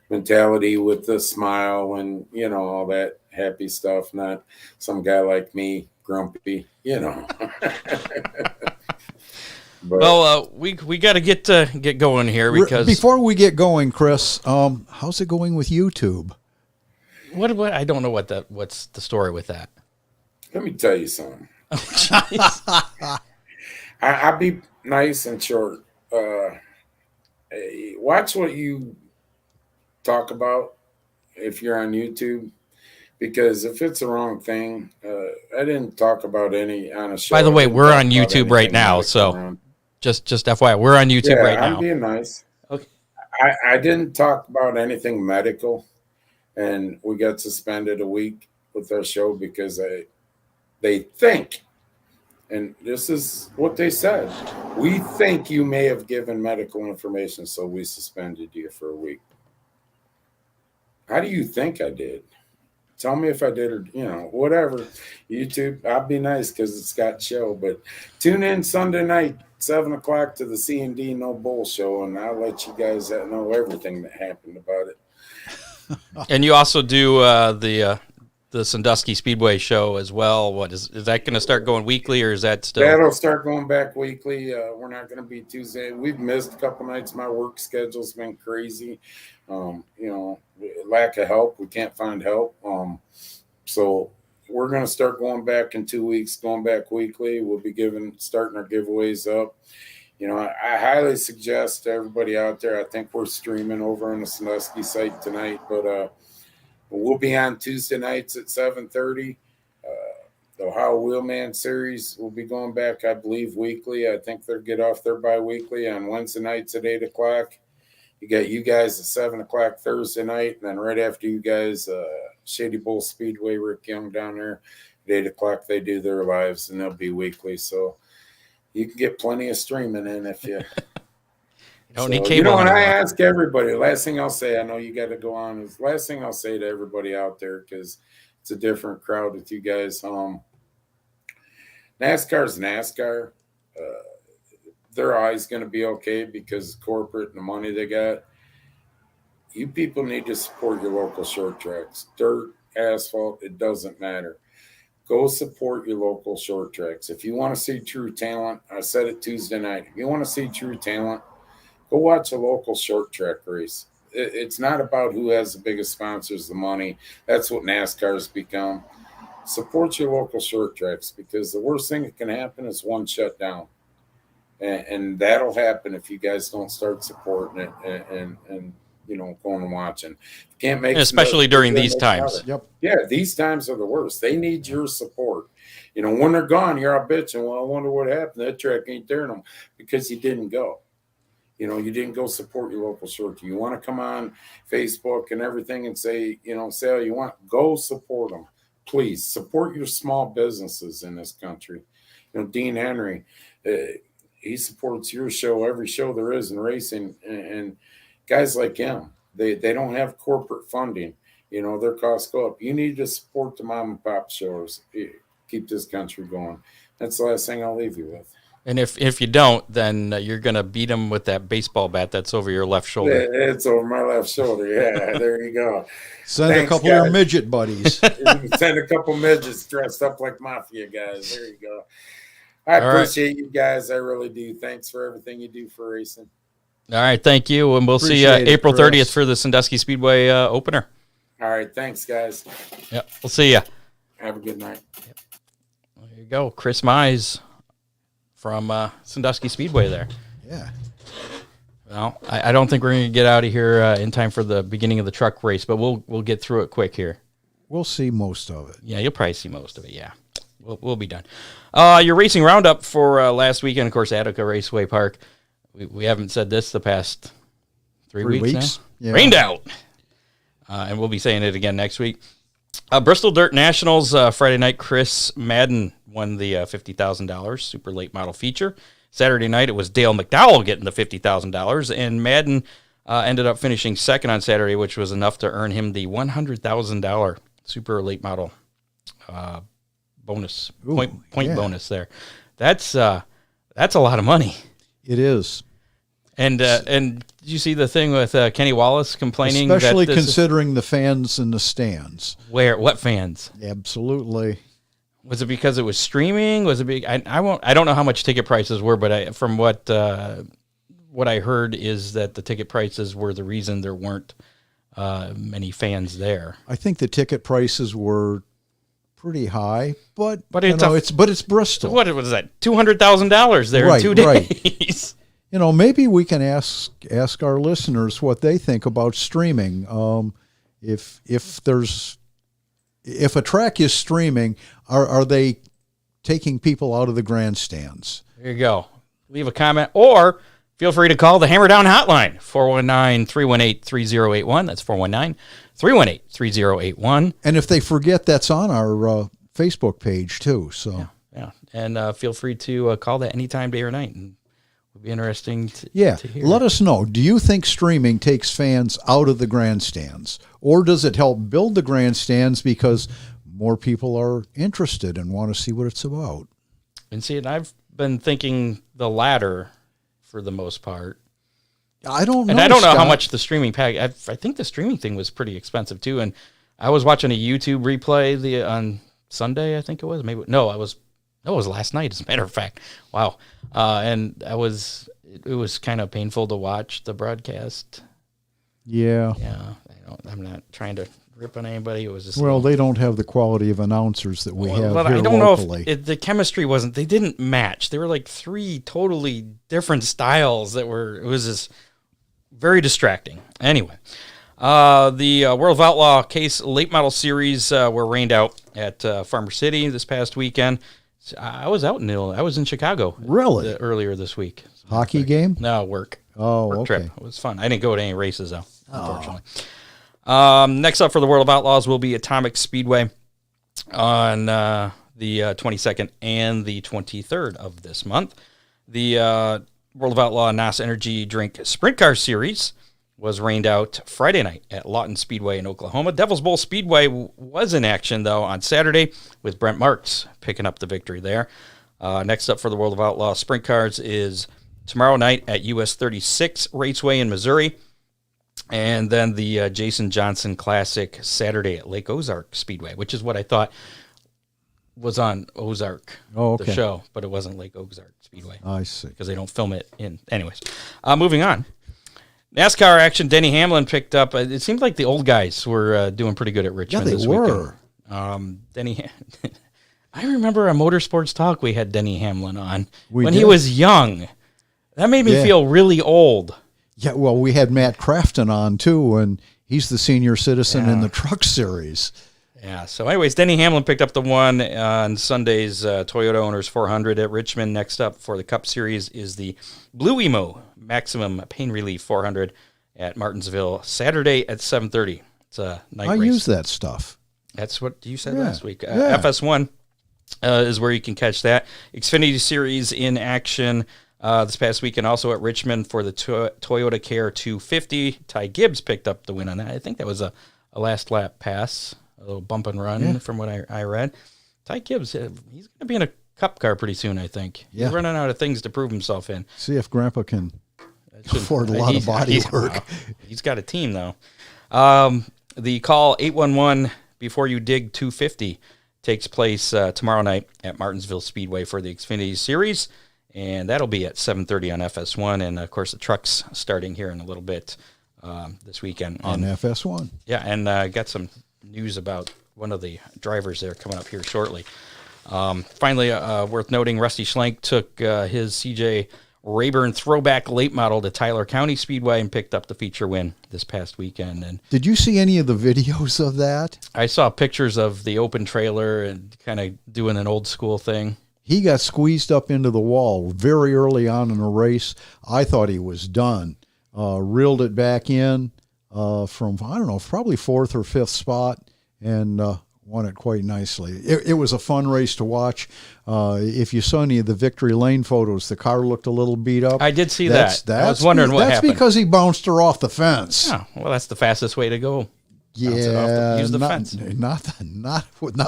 mentality with the smile and all that happy stuff, not some guy like me, grumpy, But, well, we got to get going here because before we get going, Chris, how's it going with YouTube? What I don't know what's the story with that. Let me tell you something. I'll be nice and short. Watch what you talk about if you're on YouTube, because if it's the wrong thing, I didn't talk about any on a show. By the way, we're on YouTube right now, so just FYI, we're on YouTube right now. I'm being nice. Okay. I didn't talk about anything medical, and we got suspended a week with our show because they think, and this is what they said, we think you may have given medical information, so we suspended you for a week. How do you think I did? Tell me if I did or, whatever. YouTube, I'll be nice because it's got show, but tune in Sunday night, 7 o'clock to the C&D No Bull show, and I'll let you guys know everything that happened about it. And you also do the Sandusky Speedway show as well. What is that going to start going weekly, or is that still? That'll start going back weekly. We're not going to be Tuesday. We've missed a couple nights. My work schedule's been crazy. Lack of help. We can't find help. So we're going to start going back in 2 weeks, going back weekly. We'll be starting our giveaways up. I highly suggest to everybody out there, I think we're streaming over on the Sandusky site tonight, but we'll be on Tuesday nights at 7:30. The Ohio Wheelman Series will be going back, I believe, weekly. I think they'll get off there bi-weekly on Wednesday nights at 8 o'clock. You got you guys at 7 o'clock Thursday night, and then right after you guys, Shady Bull Speedway, Rick Young down there at 8 o'clock, they do their lives, and they'll be weekly. So you can get plenty of streaming in if you don't need cable. And I ask everybody, last thing I'll say, I know you got to go on, is last thing I'll say to everybody out there, because it's a different crowd with you guys. NASCAR's NASCAR. They're always going to be okay because corporate and the money they got. You people need to support your local short tracks. Dirt, asphalt, it doesn't matter. Go support your local short tracks. If you want to see true talent, I said it Tuesday night. If you want to see true talent, go watch a local short track race. It's not about who has the biggest sponsors, the money. That's what NASCAR's become. Support your local short tracks, because the worst thing that can happen is one shut down. And that'll happen if you guys don't start supporting it and going and watching. You can't make, especially during these times. Yep. Yeah, these times are the worst. They need your support. When they're gone, you're out bitching. Well, I wonder what happened. That track ain't there no more, because you didn't go. You didn't go support your local short. You want to come on Facebook and everything and say all you want. Go support them. Please support your small businesses in this country. Dean Henry, he supports your show, every show there is in racing, and guys like him, they don't have corporate funding. Their costs go up. You need to support the mom and pop shows. Keep this country going. That's the last thing I'll leave you with. And if you don't, then you're going to beat them with that baseball bat that's over your left shoulder. It's over my left shoulder. Yeah, there you go. Send a couple of your midget buddies. Send a couple midgets dressed up like mafia guys. There you go. I appreciate you guys. I really do. Thanks for everything you do for racing. All right, thank you. And we'll see you April 30th for the Sandusky Speedway opener. All right, thanks, guys. Yeah, we'll see you. Have a good night. There you go. Chris Mize from Sandusky Speedway there. Yeah. Well, I don't think we're going to get out of here in time for the beginning of the truck race, but we'll get through it quick here. We'll see most of it. Yeah, you'll probably see most of it, yeah. We'll be done. Your racing roundup for last weekend, of course, Attica Raceway Park. We haven't said this the past 3 weeks now. Yeah. Rained out. And we'll be saying it again next week. Bristol Dirt Nationals, Friday night, Chris Madden won the $50,000 super late model feature. Saturday night, it was Dale McDowell getting the $50,000, and Madden ended up finishing second on Saturday, which was enough to earn him the $100,000 super late model bonus, point bonus there. That's a lot of money. It is. And did you see the thing with Kenny Wallace complaining? Especially considering the fans in the stands. What fans? Absolutely. Was it because it was streaming? Was it big? I don't know how much ticket prices were, but from what I heard is that the ticket prices were the reason there weren't many fans there. I think the ticket prices were pretty high, but it's Bristol. What was that? $200,000 there in 2 days. Right. Maybe we can ask our listeners what they think about streaming. If a track is streaming, are they taking people out of the grandstands? There you go. Leave a comment or feel free to call the Hammer Down hotline, 419-318-3081. That's 419-318-3081. And if they forget, that's on our Facebook page too. So yeah. And feel free to call that anytime, day or night. And it'll be interesting to hear. Let us know. Do you think streaming takes fans out of the grandstands? Or does it help build the grandstands because more people are interested and want to see what it's about? And see, I've been thinking the latter for the most part. I don't know. And I don't know Scott. how much the streaming pack. I think the streaming thing was pretty expensive too. And I was watching a YouTube replay on Sunday. I think it was it was last night. As a matter of fact, wow. And it was kind of painful to watch the broadcast. Yeah. I'm not trying to rip on anybody. It was just they don't have the quality of announcers that we have here I don't locally. know if the chemistry wasn't. They didn't match. They were like three totally different styles it was just very distracting. Anyway, the World of Outlaw Case Late Model Series were rained out at Farmer City this past weekend. I was out in I was in Chicago. Really? Earlier this week. Hockey game? No, work. Oh, work trip. It was fun. I didn't go to any races though, unfortunately. Next up for the World of Outlaws will be Atomic Speedway on the 22nd and the 23rd of this month. The World of Outlaw NOS Energy Drink Sprint Car Series was rained out Friday night at Lawton Speedway in Oklahoma. Devil's Bowl Speedway was in action, though, on Saturday with Brent Marks picking up the victory there. Next up for the World of Outlaw Sprint Cars is tomorrow night at US 36 Raceway in Missouri. And then the Jason Johnson Classic Saturday at Lake Ozark Speedway, which is what I thought was on Ozark, the show, but it wasn't Lake Ozark Speedway. I see. Because they don't film it in. Anyways, moving on. NASCAR action, Denny Hamlin picked up. It seemed like the old guys were doing pretty good at Richmond this weekend. Denny, I remember on Motorsports Talk we had Denny Hamlin on he was young. That made me feel really old. Yeah, well, we had Matt Crafton on, too, and he's the senior citizen in the Truck Series. Yeah, so anyways, Denny Hamlin picked up the one on Sunday's Toyota Owners 400 at Richmond. Next up for the Cup Series is the Blue Emo Maximum Pain Relief 400 at Martinsville, Saturday at 7:30. It's a night race. I use that stuff. That's what you said last week. FS1 is where you can catch that. Xfinity Series in action this past weekend, also at Richmond for the Toyota Care 250. Ty Gibbs picked up the win on that. I think that was a last lap pass, a little bump and run from what I read. Ty Gibbs, he's going to be in a Cup car pretty soon, I think. He's running out of things to prove himself in. See if Grandpa can afford a lot of body work. He's got a team, though. The call 811 before you dig 250 takes place tomorrow night at Martinsville Speedway for the Xfinity Series. And that'll be at 7:30 on FS1. And, of course, the truck's starting here in a little bit this weekend. On FS1. Yeah, and got some news about one of the drivers there coming up here shortly. Finally, worth noting, Rusty Schlenk took his CJ Rayburn throwback late model to Tyler County Speedway and picked up the feature win this past weekend. And did you see any of the videos of that? I saw pictures of the open trailer and kind of doing an old school thing. He got squeezed up into the wall very early on in the race. I thought he was done. Reeled it back in from, I don't know, probably fourth or fifth spot, and won it quite nicely. It was a fun race to watch. If you saw any of the victory lane photos, the car looked a little beat up. I did see that. I was wondering what happened. That's because he bounced her off the fence. Oh, well, that's the fastest way to go. Yeah, use the fence. Not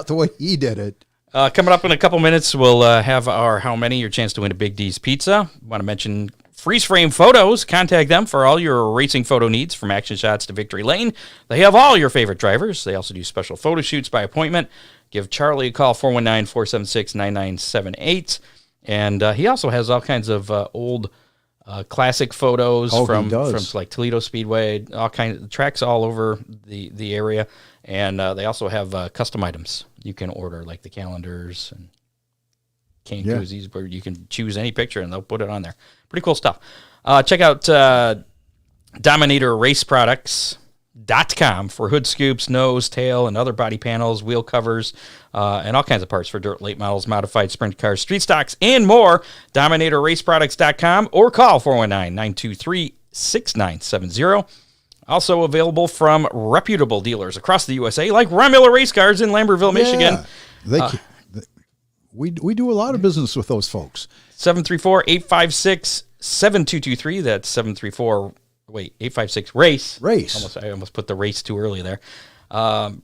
the way he did it. Coming up in a couple minutes, we'll have our How Many, your chance to win a Big D's Pizza. Want to mention Freeze Frame Photos. Contact them for all your racing photo needs, from action shots to victory lane. They have all your favorite drivers. They also do special photo shoots by appointment. Give Charlie a call, 419-476-9978. And he also has all kinds of old classic photos from like Toledo Speedway, all kinds of tracks all over the area. And they also have custom items you can order, like the calendars and cane koozies, where you can choose any picture and they'll put it on there. Pretty cool stuff. Check out DominatorRaceProducts.com for hood scoops, nose, tail, and other body panels, wheel covers, and all kinds of parts for dirt late models, modified sprint cars, street stocks, and more. DominatorRaceProducts.com or call 419-923-6970. Also available from reputable dealers across the USA, like Ron Miller Race Cars in Lambertville, Michigan. We do a lot of business with those folks. 734-856-7223. That's 856-RACE. Race. I almost put the race too early there.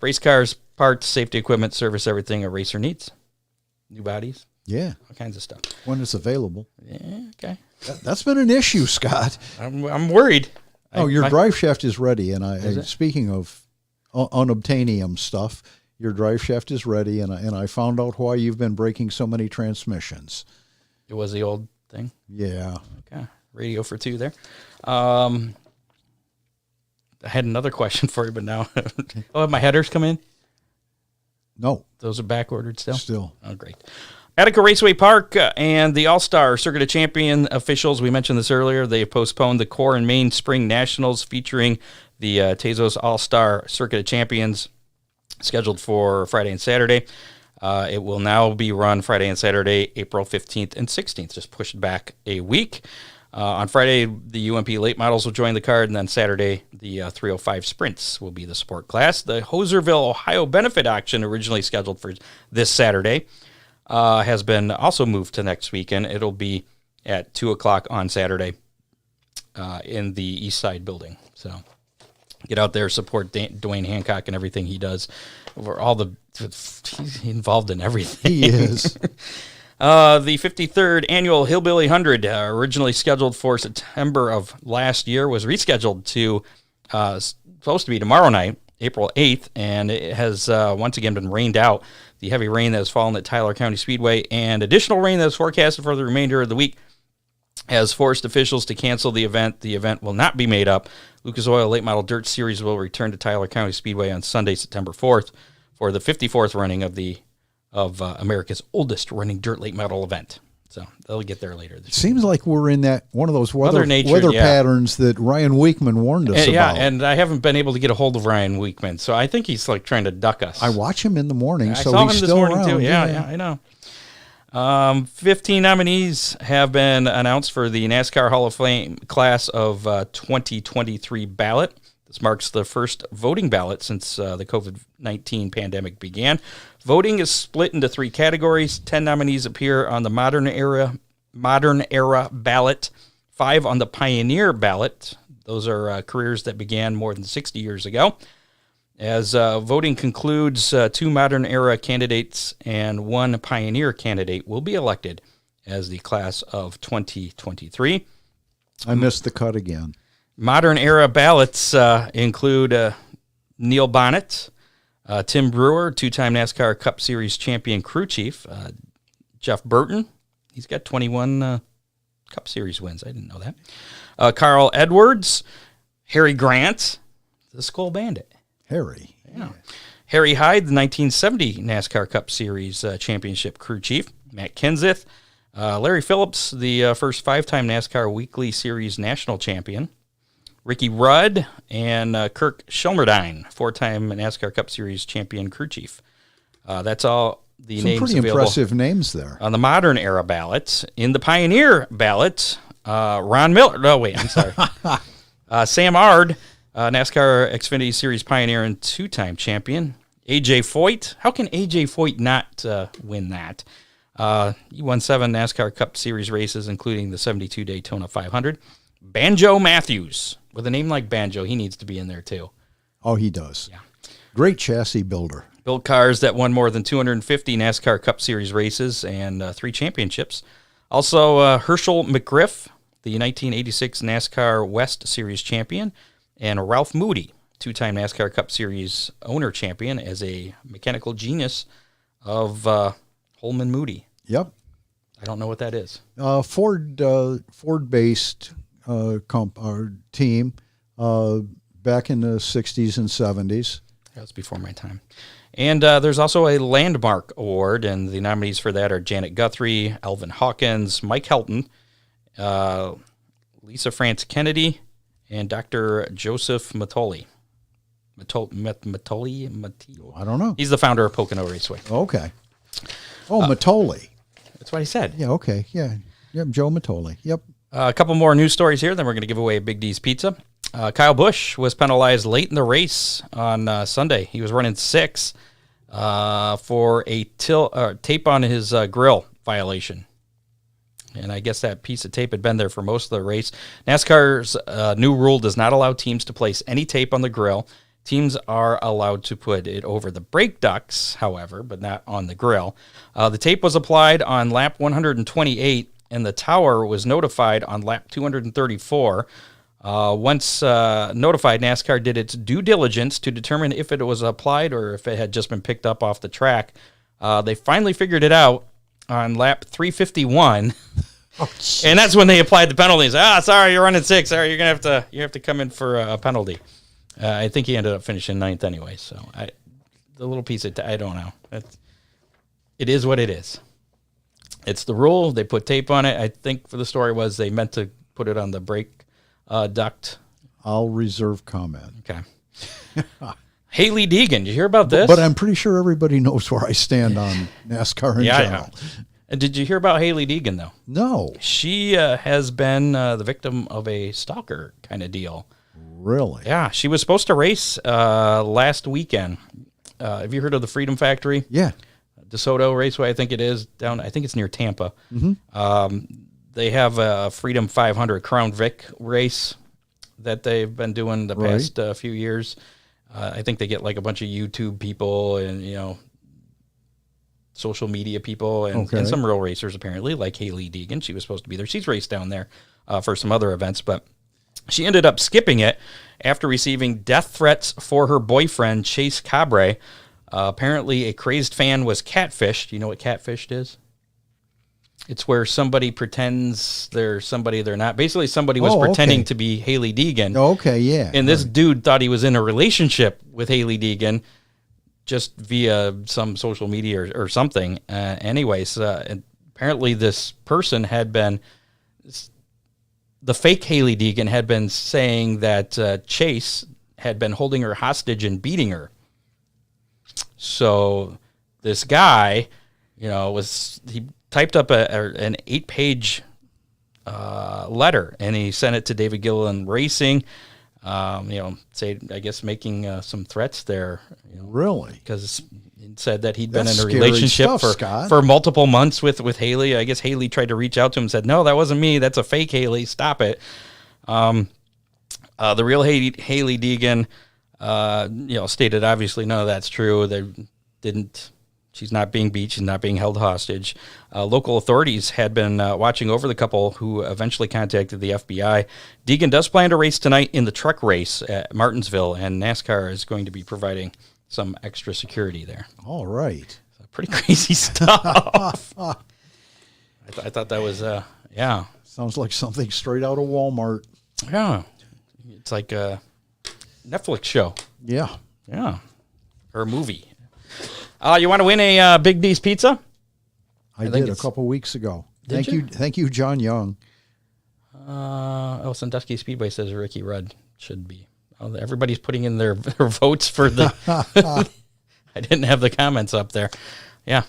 Race cars, parts, safety equipment, service, everything a racer needs. New bodies. Yeah. All kinds of stuff. When it's available. Yeah, okay. That's been an issue, Scott. I'm worried. Your drive shaft is ready, and speaking of unobtainium stuff, your drive shaft is ready, and I found out why you've been breaking so many transmissions. It was the old thing? Yeah. Okay. Radio for two there. I had another question for you, but now... have my headers come in? No. Those are back ordered still? Still. Oh, great. Attica Raceway Park and the All-Star Circuit of Champion officials, we mentioned this earlier, they have postponed the Core and Main Spring Nationals featuring the Tezos All-Star Circuit of Champions, scheduled for Friday and Saturday. It will now be run Friday and Saturday, April 15th and 16th, just pushed back a week. On Friday, the UMP late models will join the card, and then Saturday, the 305 Sprints will be the support class. The Hoserville, Ohio benefit auction, originally scheduled for this Saturday, has been also moved to next weekend. It'll be at 2 o'clock on Saturday in the East Side building. So get out there, support Dwayne Hancock and everything he does. He's involved in everything. He is. The 53rd Annual Hillbilly 100, originally scheduled for September of last year, was rescheduled to supposed to be tomorrow night, April 8th, and it has once again been rained out. The heavy rain that has fallen at Tyler County Speedway and additional rain that is forecasted for the remainder of the week has forced officials to cancel the event. The event will not be made up. Lucas Oil Late Model Dirt Series will return to Tyler County Speedway on Sunday, September 4th for the 54th running of America's oldest running dirt late model event. So they'll get there later this year. Seems like we're in that one of those weather nature, patterns that Ryan Weekman warned us about. Yeah, and I haven't been able to get a hold of Ryan Weekman, so I think he's like trying to duck us. I watch him in the morning, I so saw he's him this still morning around. too. Yeah, I know. 15 nominees have been announced for the NASCAR Hall of Fame class of 2023 ballot. This marks the first voting ballot since the COVID-19 pandemic began. Voting is split into 3 categories. 10 nominees appear on the modern era ballot, 5 on the pioneer ballot. Those are careers that began more than 60 years ago. As voting concludes, 2 modern era candidates and 1 pioneer candidate will be elected as the class of 2023. I missed the cut again. Modern era ballots include Neil Bonnet, Tim Brewer, 2-time NASCAR Cup Series champion crew chief, Jeff Burton. He's got 21 Cup Series wins. I didn't know that. Carl Edwards, Harry Grant, the Skull Bandit. Harry. Yeah. Harry Hyde, the 1970 NASCAR Cup Series championship crew chief. Matt Kenseth. Larry Phillips, the first 5-time NASCAR Weekly Series national champion. Ricky Rudd and Kirk Shelmerdine, 4-time NASCAR Cup Series champion crew chief. That's all the Some names pretty available impressive names there. on the modern era ballots. In the Pioneer ballot, Ron Miller. No, wait, I'm sorry. Sam Ard, NASCAR Xfinity Series pioneer and 2-time champion. AJ Foyt. How can AJ Foyt not win that? He won 7 NASCAR Cup Series races, including the 72 Daytona 500. Banjo Matthews. With a name like Banjo, he needs to be in there too. Oh, he does. Yeah. Great chassis builder. Built cars that won more than 250 NASCAR Cup Series races and 3 championships. Also, Herschel McGriff, the 1986 NASCAR West Series champion, and Ralph Moody, 2-time NASCAR Cup Series owner champion as a mechanical genius of Holman Moody. Yep. I don't know what that is. Ford-based team back in the 60s and 70s. That was before my time. And there's also a Landmark Award, and the nominees for that are Janet Guthrie, Alvin Hawkins, Mike Helton, Lisa France Kennedy, and Dr. Joseph Matoli. Matoli? I don't know. He's the founder of Pocono Raceway. Okay. Oh, Matoli. That's what he said. Yeah, okay. Yeah. Yep, Joe Matoli. Yep. A couple more news stories here, then we're going to give away Big D's Pizza. Kyle Busch was penalized late in the race on Sunday. He was running 6 for a tape on his grill violation. And I guess that piece of tape had been there for most of the race. NASCAR's new rule does not allow teams to place any tape on the grill. Teams are allowed to put it over the brake ducts, however, but not on the grill. The tape was applied on lap 128, and the tower was notified on lap 234. Once notified, NASCAR did its due diligence to determine if it was applied or if it had just been picked up off the track. They finally figured it out on lap 351, and that's when they applied the penalties. Sorry, you're running 6. Sorry, you have to come in for a penalty. I think he ended up finishing 9th anyway. So the little piece of I don't know. It is what it is. It's the rule. They put tape on it. I think for the story was they meant to put it on the brake duct. I'll reserve comment. Okay. Haley Deegan, did you hear about this? But I'm pretty sure everybody knows where I stand on NASCAR in general. And did you hear about Haley Deegan, though? No. She has been the victim of a stalker kind of deal. Really? Yeah, she was supposed to race last weekend. Have you heard of the Freedom Factory? Yeah. DeSoto Raceway, I think it is, I think it's near Tampa. Mm-hmm. They have a Freedom 500 Crown Vic race that they've been doing the past few years. I think they get like a bunch of YouTube people and, social media people and some real racers apparently, like Haley Deegan. She was supposed to be there. She's raced down there for some other events, but she ended up skipping it after receiving death threats for her boyfriend, Chase Cabre. Apparently, a crazed fan was catfished. You know what catfished is? It's where somebody pretends they're somebody they're not. Basically, somebody was pretending to be Haley Deegan. Okay, yeah. And this dude thought he was in a relationship with Haley Deegan just via some social media or something. Anyways, apparently this person had been... The fake Haley Deegan had been saying that Chase had been holding her hostage and beating her. So this guy, he typed up an 8-page letter, and he sent it to David Gilliland Racing. I guess making some threats there. Really? Because it said that he'd been That's in a relationship for multiple months with Haley. I guess Haley tried to reach out to him and said, "No, that wasn't me. That's a fake Haley. Stop it." The real Haley Deegan, stated obviously none of that's true. They didn't. She's not being beat. She's not being held hostage. Local authorities had been watching over the couple, who eventually contacted the FBI. Deegan does plan to race tonight in the truck race at Martinsville, and NASCAR is going to be providing some extra security there. All right. Pretty crazy stuff. I thought that was, Sounds like something straight out of Walmart. Yeah. It's like a Netflix show. Yeah. Yeah. Or a movie. You want to win a Big D's pizza? I did a couple weeks ago. Did you? Thank you, John Young. Sandusky Speedway says Ricky Rudd should be. Oh, everybody's putting in their votes for the. I didn't have the comments up there. Yeah,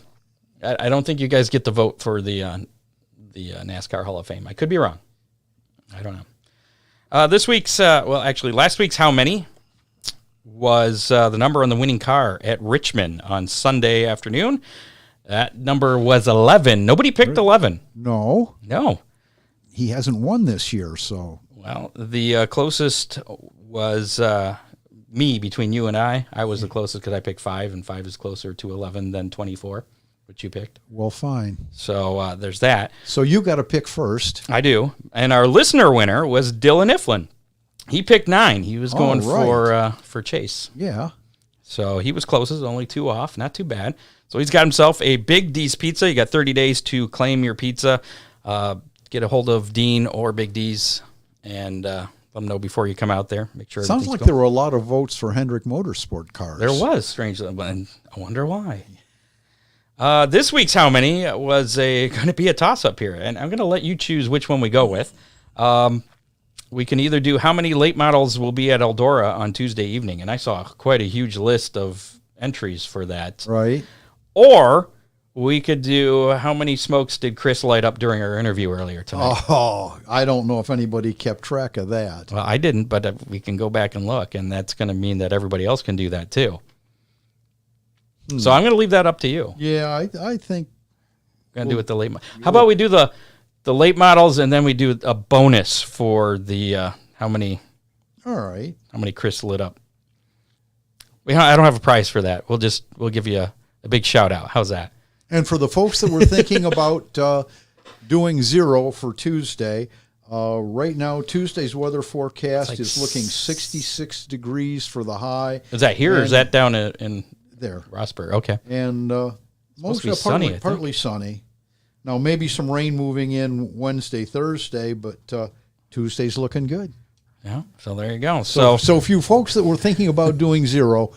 I don't think you guys get the vote for the NASCAR Hall of Fame. I could be wrong. I don't know. This week's last week's How Many was the number on the winning car at Richmond on Sunday afternoon. That number was 11. Nobody picked 11. No. He hasn't won this year, so. Well, the closest was me between you and I. I was the closest because I picked 5, and 5 is closer to 11 than 24, which you picked. Well, fine. So there's that. So you got to pick first. I do. And our listener winner was Dylan Iflin. He picked 9. He was going for Chase. Yeah. So he was closest, only 2 off. Not too bad. So he's got himself a Big D's pizza. You got 30 days to claim your pizza. Get a hold of Dean or Big D's and let them know before you come out there. Make sure. Sounds like there were a lot of votes for Hendrick Motorsport cars. There was, strangely, and I wonder why. This week's How Many was going to be a toss-up here, and I'm going to let you choose which one we go with. We can either do how many late models will be at Eldora on Tuesday evening, and I saw quite a huge list of entries for that. Right. Or we could do how many smokes did Chris light up during our interview earlier tonight. Oh, I don't know if anybody kept track of that. Well, I didn't, but we can go back and look, and that's going to mean that everybody else can do that too. So I'm going to leave that up to you. Yeah, I think. Going to do it the late. How about we do the late models, and then we do a bonus for the how many. All right. How many Chris lit up? I don't have a prize for that. We'll give you a big shout out. How's that? And for the folks that were thinking about doing 0 for Tuesday, right now Tuesday's weather forecast is looking 66 degrees for the high. Is that here or is that down in there? Rossburg. Okay. And mostly sunny, partly sunny. Now maybe some rain moving in Wednesday, Thursday, but Tuesday's looking good. Yeah. So there you go. So if you folks that were thinking about doing 0,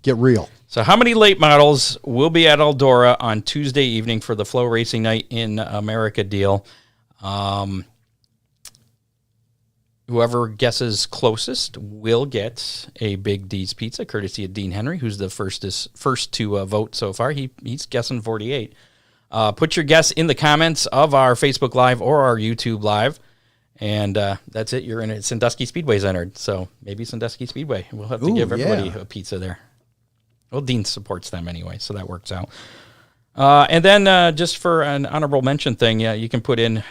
get real. So how many late models will be at Eldora on Tuesday evening for the Flow Racing Night in America deal? Whoever guesses closest will get a Big D's pizza, courtesy of Dean Henry, who's the first to vote so far. He's guessing 48. Put your guess in the comments of our Facebook Live or our YouTube Live, and that's it. You're in it. Sandusky Speedway's entered, so maybe Sandusky Speedway. We'll have to give everybody a pizza there. Well, Dean supports them anyway, so that works out. And then just for an honorable mention thing, you can put in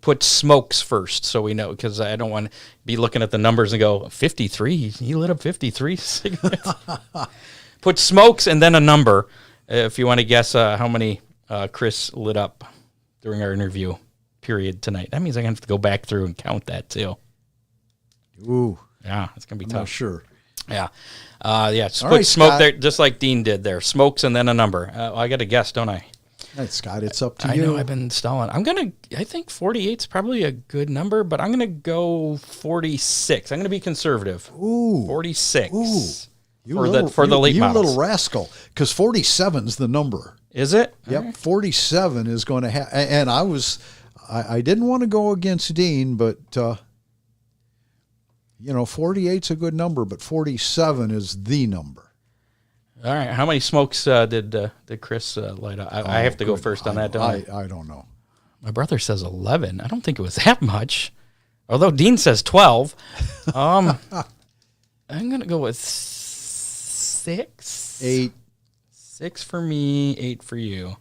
put smokes first, so we know, because I don't want to be looking at the numbers and go 53. He lit up 53 cigarettes. Put smokes and then a number if you want to guess how many Chris lit up during our interview period tonight. That means I'm gonna have to go back through and count that too. Ooh, yeah, it's gonna be tough. Not sure. Yeah. Just put right, smoke Scott. there, just like Dean did there. Smokes and then a number. I got to guess, don't I? All right, Scott, it's up to I you. know I've been stalling. I think 48 is probably a good number, but I'm going to go 46. I'm going to be conservative. Ooh. 46. Ooh. For the late models. You little rascal, because 47's the number. Is it? Yep, Right. 47 is going to have, and I didn't want to go against Dean, but 48's a good number, but 47 is the number. All right. How many smokes did Chris light up? I have to go first on that, don't I? I don't know. My brother says 11. I don't think it was that much. Although Dean says 12. I'm going to go with 6. 8. 6 for me, 8 for you.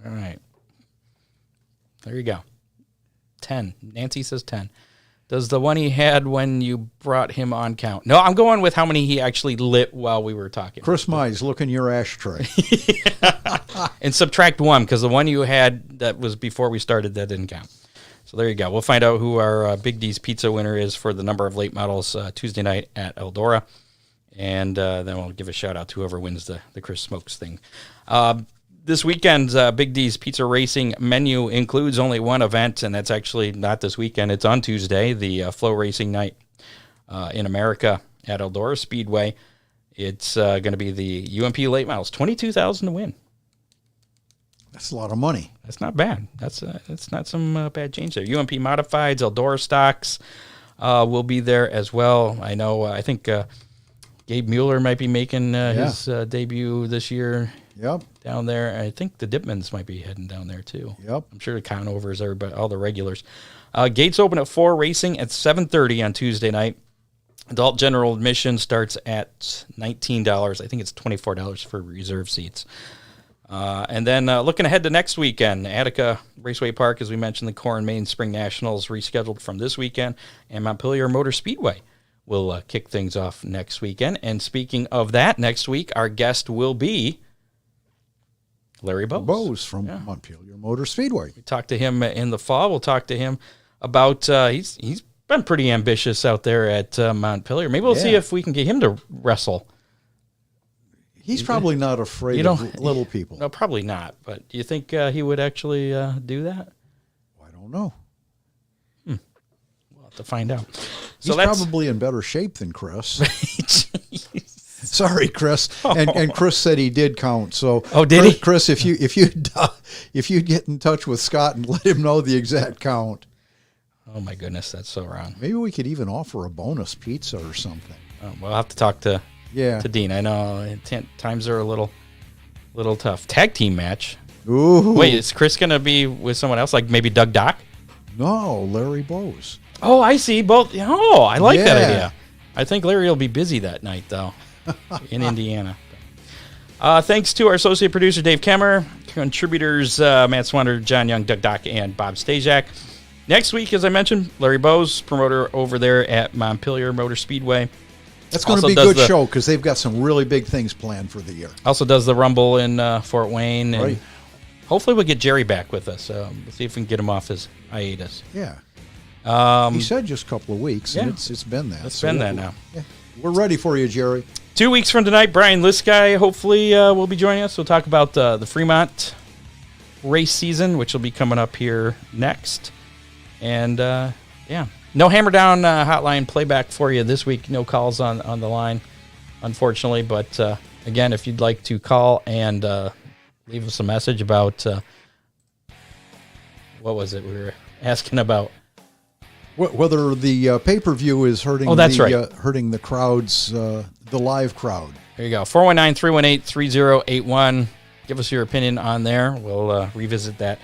All right. There you go. 10. Nancy says 10. Does the one he had when you brought him on count? No, I'm going with how many he actually lit while we were talking. Chris Mize, look in your ashtray. And subtract 1, because the one you had that was before we started, that didn't count. So there you go. We'll find out who our Big D's pizza winner is for the number of late models Tuesday night at Eldora. And then we'll give a shout out to whoever wins the Chris Smokes thing. This weekend's Big D's Pizza Racing menu includes only one event, and that's actually not this weekend. It's on Tuesday, the Flow Racing Night in America at Eldora Speedway. It's going to be the UMP late models, $22,000 to win. That's a lot of money. That's not bad. That's not some bad change there. UMP modifieds, Eldora stocks will be there as well. I know. I think Gabe Mueller might be making his debut this year. Yep. Down there. I think the Dipmans might be heading down there too. Yep. I'm sure the Conovers, everybody, all the regulars. Gates open at 4, racing at 7:30 on Tuesday night. Adult general admission starts at $19. I think it's $24 for reserve seats. And then looking ahead to next weekend, Attica Raceway Park, as we mentioned, the Core and Main Spring Nationals rescheduled from this weekend, and Montpelier Motor Speedway will kick things off next weekend. And speaking of that, next week, our guest will be Larry Bowes From Montpelier Motor Speedway. We talked to him in the fall. We'll talk to him about, he's been pretty ambitious out there at Montpelier. Maybe we'll see if we can get him to wrestle. He's probably not afraid of little people. No, probably not. But do you think he would actually do that? I don't know. We'll have to find out. He's probably in better shape than Chris. Sorry, Chris. And Chris said he did count. So, did he? Chris, if you get in touch with Scott and let him know the exact count. Oh my goodness, that's so wrong. Maybe we could even offer a bonus pizza or something. We'll have to talk to Dean. I know times are a little tough. Tag team match. Ooh. Wait, is Chris going to be with someone else, like maybe Doug Dock? No, Larry Bowes. Oh, I see. Both. Oh, I like that idea. I think Larry will be busy that night, though, in Indiana. Thanks to our associate producer, Dave Kemmer, contributors Matt Swander, John Young, Doug Dock, and Bob Stasiak. Next week, as I mentioned, Larry Bowes, promoter over there at Montpelier Motor Speedway. That's going to be a good show because they've got some really big things planned for the year. Also does the Rumble in Fort Wayne. And right. Hopefully we'll get Jerry back with us. We'll see if we can get him off his hiatus. Yeah. He said just a couple of weeks, and it's been that. It's been that now. Yeah. We're ready for you, Jerry. 2 weeks from tonight, Brian Liskey hopefully will be joining us. We'll talk about the Fremont race season, which will be coming up here next. And, no Hammer Down hotline playback for you this week. No calls on the line, unfortunately. But, again, if you'd like to call and leave us a message about what was it we were asking about? Whether the pay-per-view is hurting hurting the crowds, the live crowd. There you go. 419-318-3081. Give us your opinion on there. We'll revisit that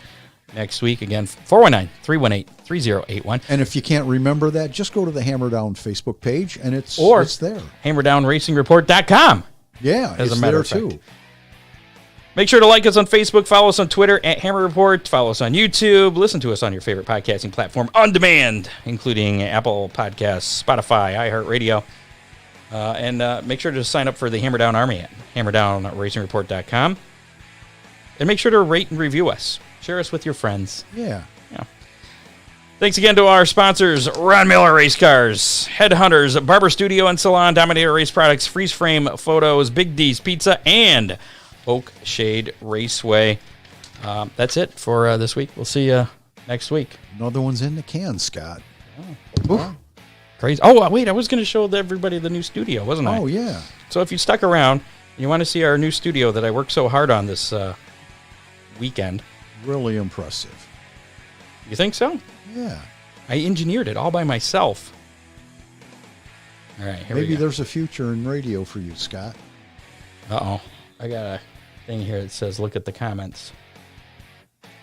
next week. Again, 419-318-3081. And if you can't remember that, just go to the Hammer Down Facebook page, and it's there. HammerdownRacingReport.com. Yeah, as it's a matter there of fact. too. Make sure to like us on Facebook, follow us on Twitter at Hammer Report, follow us on YouTube, listen to us on your favorite podcasting platform on demand, including Apple Podcasts, Spotify, iHeartRadio. And make sure to sign up for the Hammer Down Army at HammerdownRacingReport.com. And make sure to rate and review us. Share us with your friends. Yeah. Thanks again to our sponsors, Ron Miller Race Cars, Headhunters, Barber Studio and Salon, Dominator Race Products, Freeze Frame Photos, Big D's Pizza, and Oak Shade Raceway. That's it for this week. We'll see you next week. Another one's in the can, Scott. Oh. Crazy. Oh, wait, I was going to show everybody the new studio, wasn't I? Oh, yeah. So if you stuck around, you want to see our new studio that I worked so hard on this weekend. Really impressive. You think so? Yeah. I engineered it all by myself. All right, here we go. Maybe there's a future in radio for you, Scott. Uh-oh. I got a thing here that says, look at the comments.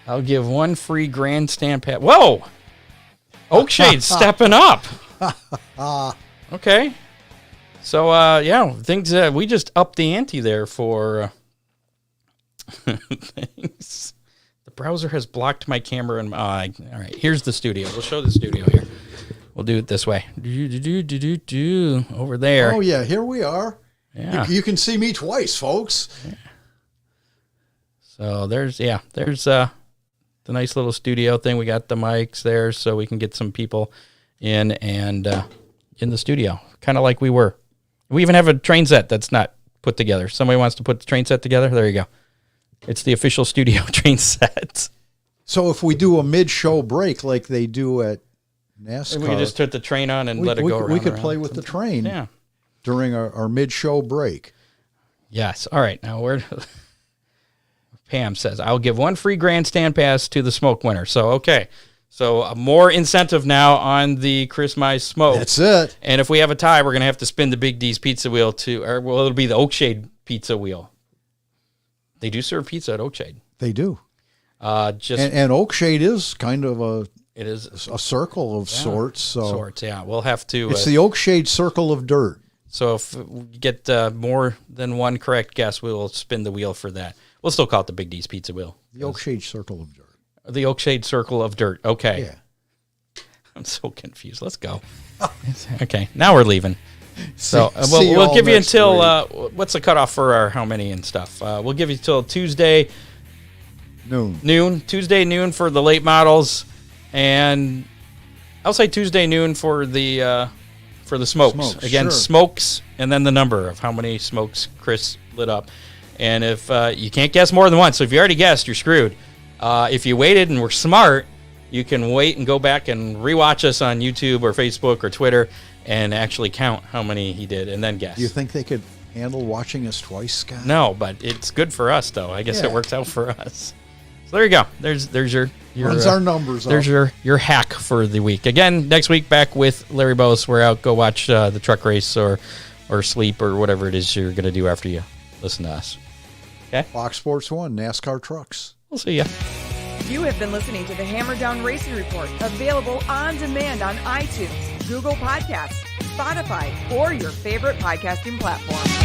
I'll give one free grandstand pass. Whoa! Oakshade's stepping up. Okay. So, things, we just upped the ante there for things. The browser has blocked my camera. And all right, here's the studio. We'll show the studio here. We'll do it this way. Over there. Oh, yeah, here we are. Yeah. You can see me twice, folks. Yeah. So there's the nice little studio thing. We got the mics there so we can get some people in and in the studio, kind of like we were. We even have a train set that's not put together. Somebody wants to put the train set together? There you go. It's the official studio train set. So if we do a mid-show break like they do at NASCAR, we could just put the train on and let it go around. We could play with the train. Yeah. during our mid-show break. Yes. All right. Now Pam says, I'll give 1 free grandstand pass to the smoke winner. So, okay. So more incentive now on the Chris Mize smoke. That's it. And if we have a tie, we're going to have to spin the Big D's pizza wheel it'll be the Oakshade pizza wheel. They do serve pizza at Oakshade. They do. And Oakshade is kind of it is a circle of sorts. So yeah. We'll have to. It's the Oakshade circle of dirt. So if we get more than one correct guess, we will spin the wheel for that. We'll still call it the Big D's pizza wheel. The Oakshade circle of dirt. The Oakshade circle of dirt. Okay. Yeah. I'm so confused. Let's go. Okay. Now we're leaving. So See we'll give you until week. what's the cutoff for our how many and stuff? We'll give you till Tuesday noon. Tuesday noon for the late models, and I'll say Tuesday noon for the smokes. Again, sure. Smokes, and then the number of how many smokes Chris lit up. And if you can't guess more than one, so if you already guessed, you're screwed. If you waited and were smart, you can wait and go back and rewatch us on YouTube or Facebook or Twitter and actually count how many he did and then guess. Do you think they could handle watching us twice, Scott? No, but it's good for us, though. I guess it works out for us. So there you go. There's your runs our numbers. There's your hack for the week. Again, next week back with Larry Bose. We're out. Go watch the truck race or sleep or whatever it is you're going to do after you listen to us. Okay. Fox Sports 1, NASCAR trucks. We'll see ya. You have been listening to the Hammer Down Racing Report, available on demand on iTunes, Google Podcasts, Spotify, or your favorite podcasting platform.